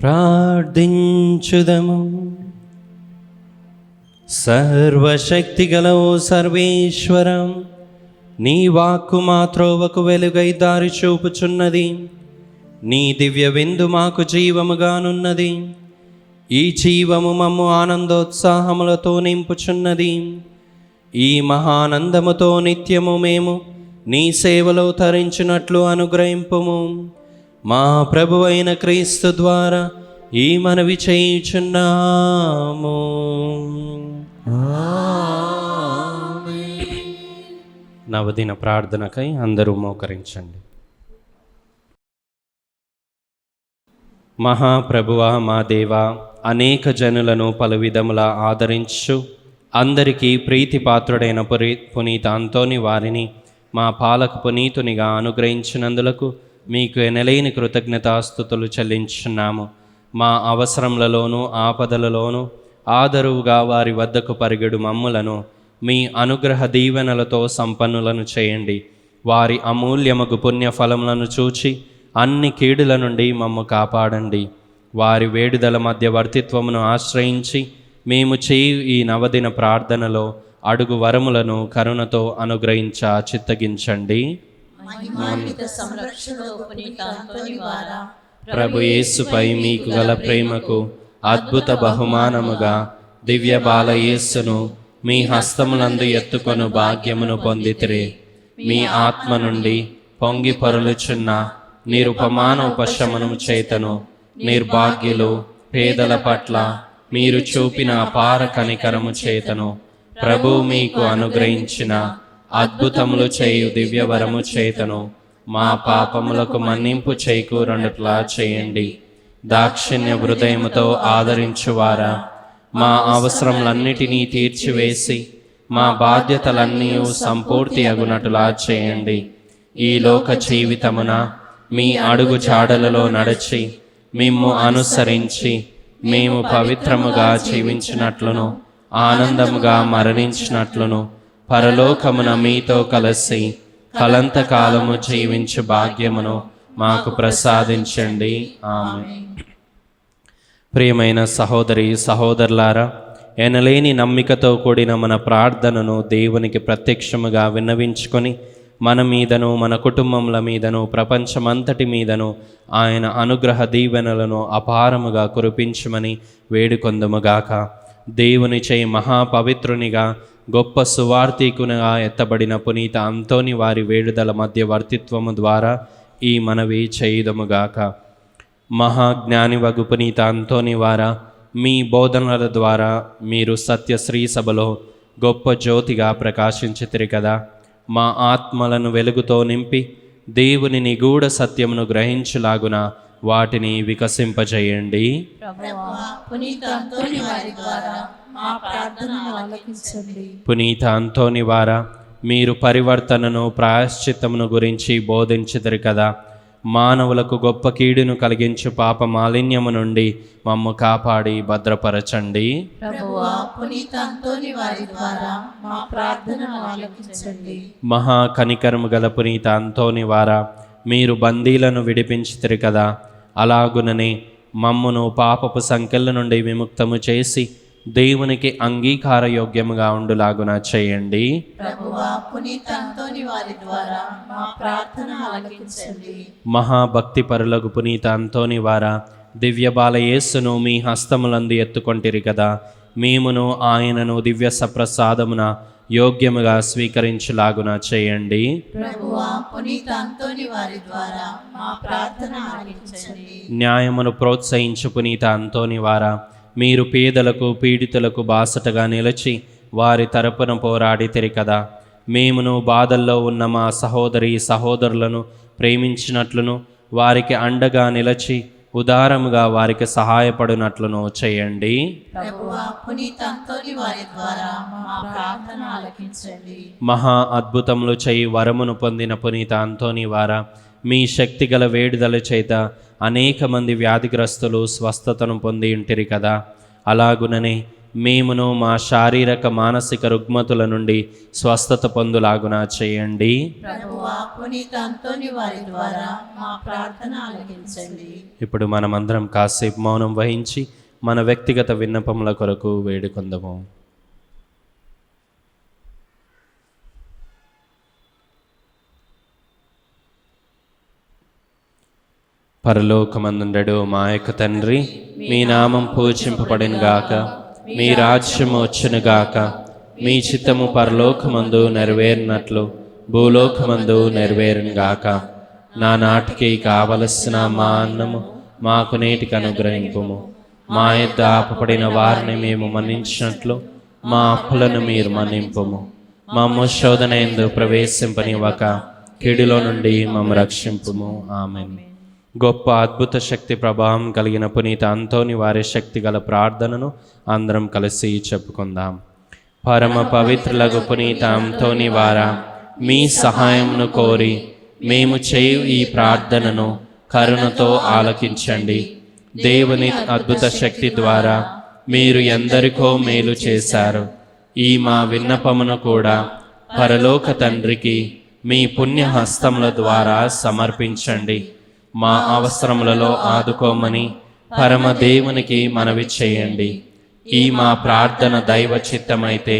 ప్రార్థించుదము. సర్వశక్తిగల ఓ సర్వేశ్వరం, నీ వాక్కు మా త్రోవకు వెలుగై దారి చూపుచున్నది. నీ దివ్య విందు మాకు జీవముగానున్నది. ఈ జీవము మమ్ము ఆనందోత్సాహములతో నింపుచున్నది. ఈ మహానందముతో నిత్యము మేము నీ సేవలో తరించినట్లు అనుగ్రహింపుము. మా ప్రభువైన క్రీస్తు ద్వారా ఈ మనవి చేయుచున్నాము. నవదిన ప్రార్థనకై అందరూ మోకరించండి. మహాప్రభువా, మా దేవా, అనేక జనులను పలు విధముల ఆదరించు అందరికీ ప్రీతిపాత్రుడైన పునీత అంతోని వారిని మా పాలక పునీతునిగా అనుగ్రహించినందులకు మీకు ఎనలేని కృతజ్ఞతాస్తుతులు చెల్లించున్నాము. మా అవసరములలోనూ ఆపదలలోనూ ఆదరువుగా వారి వద్దకు పరిగెడు మమ్ములను మీ అనుగ్రహ దీవెనలతో సంపన్నులను చేయండి. వారి అమూల్యమగు పుణ్యఫలములను చూచి అన్ని కీడుల నుండి మమ్ము కాపాడండి. వారి వేడుదల మధ్య వర్తిత్వమును ఆశ్రయించి మేము చేయు ఈ నవదిన ప్రార్థనలో అడుగు వరములను కరుణతో అనుగ్రహించ చిత్తగించండి. ప్రభు యేసుపై మీకు గల ప్రేమకు అద్భుత బహుమానముగా దివ్య బాల యేసును మీ హస్తములందు ఎత్తుకొను భాగ్యమును పొందితిరే. మీ ఆత్మ నుండి పొంగి పొరలుచున్న నిరుపమానోపశమనము చేతను నిర్భాగ్యులు పేదల పట్ల మీరు చూపిన అపార కనికరము చేతను ప్రభు మీకు అనుగ్రహించిన అద్భుతములు చేయు దివ్యవరము చేతను మా పాపములకు మన్నింపు చేకూరనట్లా చేయండి. దాక్షిణ్య హృదయముతో ఆదరించువారా, మా అవసరములన్నిటినీ తీర్చివేసి మా బాధ్యతలన్నీ సంపూర్తి అగునట్లా చేయండి. ఈ లోక జీవితమున మీ అడుగు జాడలలో నడిచి మిమ్ము అనుసరించి మేము పవిత్రముగా జీవించినట్లును ఆనందముగా మరణించినట్లును పరలోకమున మీతో కలిసి కలంతకాలము జీవించు భాగ్యమును మాకు ప్రసాదించండి. ఆమేన్. ప్రియమైన సహోదరి సహోదరులారా, ఎనలేని నమ్మికతో కూడిన మన ప్రార్థనను దేవునికి ప్రత్యక్షముగా విన్నవించుకొని మన మీదను మన కుటుంబముల మీదను ప్రపంచమంతటి మీదను ఆయన అనుగ్రహ దీవెనలను అపారముగా కురిపించమని వేడుకొందుముగాక. దేవునిచే మహాపవిత్రునిగా గొప్ప సువార్తీకునిగా ఎత్తబడిన పునీత అంతోని వారి వేడుదల మధ్య వర్తిత్వము ద్వారా ఈ మనవి చేయుదముగాక. మహాజ్ఞానివగు పునీత అంతోని వారా, మీ బోధనల ద్వారా మీరు సత్య శ్రీ సభలో గొప్ప జ్యోతిగా ప్రకాశించితిరి కదా. మా ఆత్మలను వెలుగుతో నింపి దేవుని నిగూఢ సత్యమును గ్రహించులాగున వాటిని వికసింపజేయండి. పునీత అంతోని వారి ద్వారా మా ప్రార్థనను ఆలకించండి. పునీత అంతోని వారా, మీరు పరివర్తనను ప్రాయశ్చిత్తమును గురించి బోధించితిరి కదా. మానవులకు గొప్ప కీడును కలిగించు పాప మాలిన్యము నుండి మమ్ము కాపాడి భద్రపరచండి. ప్రభువా, పునీత అంతోని వారి ద్వారా మా ప్రార్థనను ఆలకించండి. మహా కనికరము గల పునీత అంతోని వారా, మీరు బందీలను విడిపించితిరి కదా. అలాగుననే మమ్మును పాపపు సంకెళ్ళ నుండి విముక్తము చేసి దేవునికి అంగీకారయోగ్యముగా ఉండులాగున చేయండి. ప్రభువా, పునీత అంతోని వారి ద్వారా మా ప్రార్థన ఆలకించండి. మహాభక్తి పరులకు పునీత అంతోని వారా, దివ్య బాలయేసును మీ హస్తములందు ఎత్తుకొంటిరి కదా. మేమును ఆయనను దివ్య సప్రసాదమున యోగ్యముగా స్వీకరించులాగున చేయండి. ప్రభువా, పునీత అంతోని వారి ద్వారా మా ప్రార్థన ఆలకించండి. న్యాయమును ప్రోత్సహించు పునీత అంతోని వారా, మీరు పేదలకు పీడితులకు బాసటగా నిలిచి వారి తరపున పోరాడితిరి కదా. మేమును బాధల్లో ఉన్న మా సహోదరి సహోదరులను ప్రేమించినట్లును వారికి అండగా నిలిచి ఉదారముగా వారికి సహాయపడినట్లును చేయండి. ప్రభువా, పునీత అంతోని వారి ద్వారా మా ప్రార్థన ఆలకించండి. మహా అద్భుతములు చేయి వరమును పొందిన పునీత అంతోని వారా, మీ శక్తిగల వేడుదల చేత అనేక మంది వ్యాధిగ్రస్తులు స్వస్థతను పొంది ఉంటిరి కదా. అలాగుననే మేమును మా శారీరక మానసిక రుగ్మతుల నుండి స్వస్థత పొందులాగున చేయండి. ప్రభువా, పునీత అంతోని వారి ద్వారా మా ప్రార్థన ఆలకించండి. ఇప్పుడు మనమందరం కాసేపు మౌనం వహించి మన వ్యక్తిగత విన్నపముల కొరకు వేడుకొందము. పరలోకమందుండెడు మా యొక్క తండ్రి, మీ నామం పూజింపబడినగాక, మీ రాజ్యము వచ్చునుగాక, మీ చిత్తము పరలోకమందు నెరవేరినట్లు భూలోకమందు నెరవేరునుగాక. నానాటికి కావలసిన మా అన్నము మాకు నేటికి అనుగ్రహింపుము. మా యొద్ద ఆపబడిన వారిని మేము మన్నించినట్లు మా అప్పులను మీరు మన్నింపుము. మమ్ము శోధన యందు ప్రవేశింపనివ్వక కీడులో నుండి మమ్ము రక్షింపుము. ఆమేన్. గొప్ప అద్భుత శక్తి ప్రభావం కలిగిన పునీత అంతోని వారి శక్తి గల ప్రార్థనను అందరం కలిసి చెప్పుకుందాం. పరమ పవిత్రులకు పునీత అంతోని వారా, మీ సహాయమును కోరి మేము చేయు ఈ ప్రార్థనను కరుణతో ఆలకించండి. దేవుని అద్భుత శక్తి ద్వారా మీరు ఎందరికో మేలు చేశారు. ఈ మా విన్నపమును కూడా పరలోక తండ్రికి మీ పుణ్య హస్తముల ద్వారా సమర్పించండి. మా అవసరములలో ఆదుకోమని పరమ దేవునికి మనవి చేయండి. ఈ మా ప్రార్థన దైవ చిత్తమైతే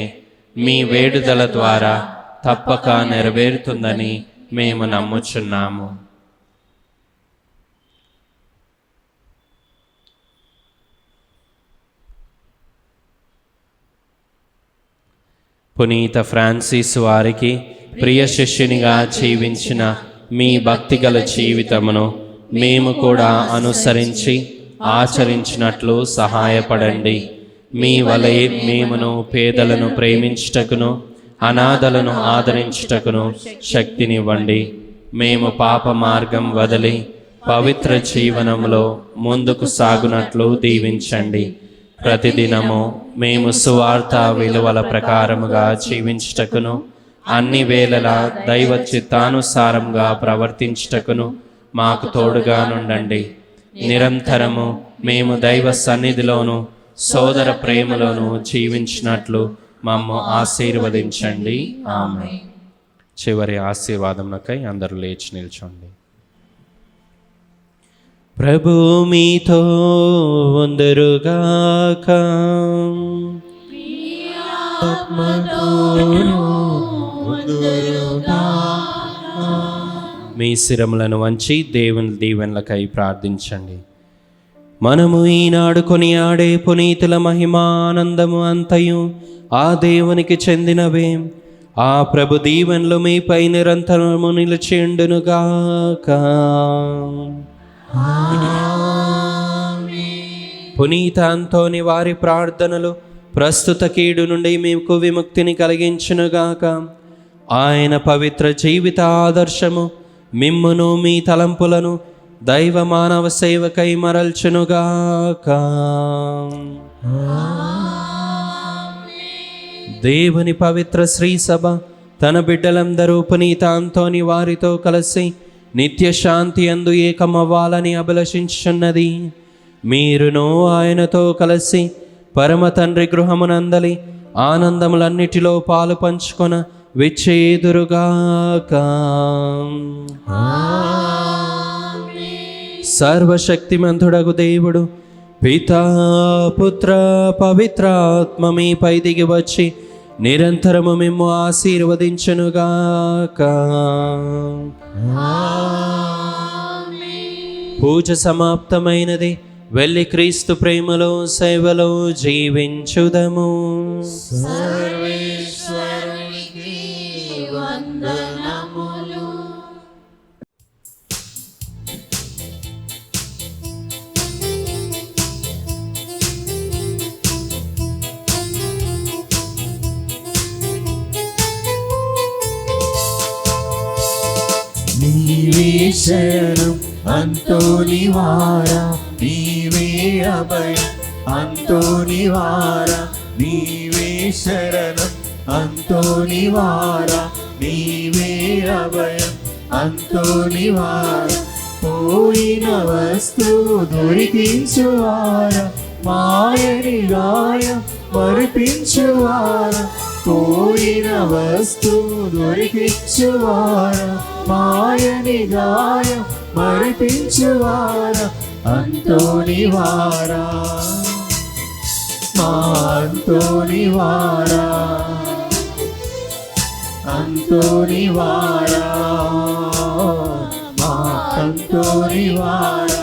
మీ వేడుదల ద్వారా తప్పక నెరవేరుతుందని మేము నమ్ముచున్నాము. పునీత ఫ్రాన్సిస్ వారికి ప్రియ శిష్యునిగా జీవించిన మీ భక్తిగల జీవితమును మేము కూడా అనుసరించి ఆచరించినట్లు సహాయపడండి. మీ వలె మేమును పేదలను ప్రేమించుటకును అనాథలను ఆదరించుటకును శక్తినివ్వండి. మేము పాప మార్గం వదిలి పవిత్ర జీవనంలో ముందుకు సాగునట్లు దీవించండి. ప్రతిదినము మేము సువార్త విలువల ప్రకారముగా జీవించుటకును అన్ని వేళలా దైవ చిత్తానుసారంగా ప్రవర్తించుటకును మాకు తోడుగా నుండండి. నిరంతరము మేము దైవ సన్నిధిలోను సోదర ప్రేమలోను జీవించినట్లు మమ్ము ఆశీర్వదించండి. ఆమేన్. చివరి ఆశీర్వాదమునకై అందరూ లేచి నిల్చోండి. ప్రభు మీతో ఉందురుగాక. మీ శిరములను వంచి దేవుని దీవెనలకై ప్రార్థించండి. మనము ఈనాడు కొనియాడే పునీతుల మహిమానందము అంతయు ఆ దేవునికి చెందినవే. ఆ ప్రభు దీవెనలు మీపై నిరంతరము నిలిచిండునుగాక. పునీత అంతోని వారి ప్రార్థనలు ప్రస్తుత కీడు నుండి మీకు విముక్తిని కలిగించునుగాక. ఆయన పవిత్ర జీవిత ఆదర్శము మిమ్మును మీ తలంపులను దైవ మానవ సేవకై మరల్చునుగాక. దేవుని పవిత్ర శ్రీ సభ తన బిడ్డలందరూ పునీత అంతోని వారితో కలిసి నిత్య శాంతి అందు ఏకమవ్వాలని అభిలషించున్నది. మీరును ఆయనతో కలిసి పరమ తండ్రి గృహమునందలి ఆనందములన్నిటిలో పాలు పంచుకొన విచ్చేదురుగాక. సర్వశక్తిమంతుడగు దేవుడు పితా పుత్ర పవిత్రాత్మ మీపై దిగి వచ్చి నిరంతరము మిమ్ము ఆశీర్వదించునుగాక. పూజ సమాప్తమైనది. వెళ్ళి క్రీస్తు ప్రేమలో సేవలో జీవించుదము. సర్వేశ్వరునికి వందనములు. నీవే శరణం అంతోని వారా, నీవే అభయం అంతోని వారా, నీవే శరణం అంతోని వారా, నీవే అభయం అంతోని వారా. పోయిన వస్తువు దొరికించువారా, మాయని గాయం మరిపించువారా. పోయిన వస్తువు దొరికించువారా, మాయని గాయం మరిపించువారా. అంతోని వారా, మా అంతోని వారా, అంతోని వారా, మా అంతోని వారా.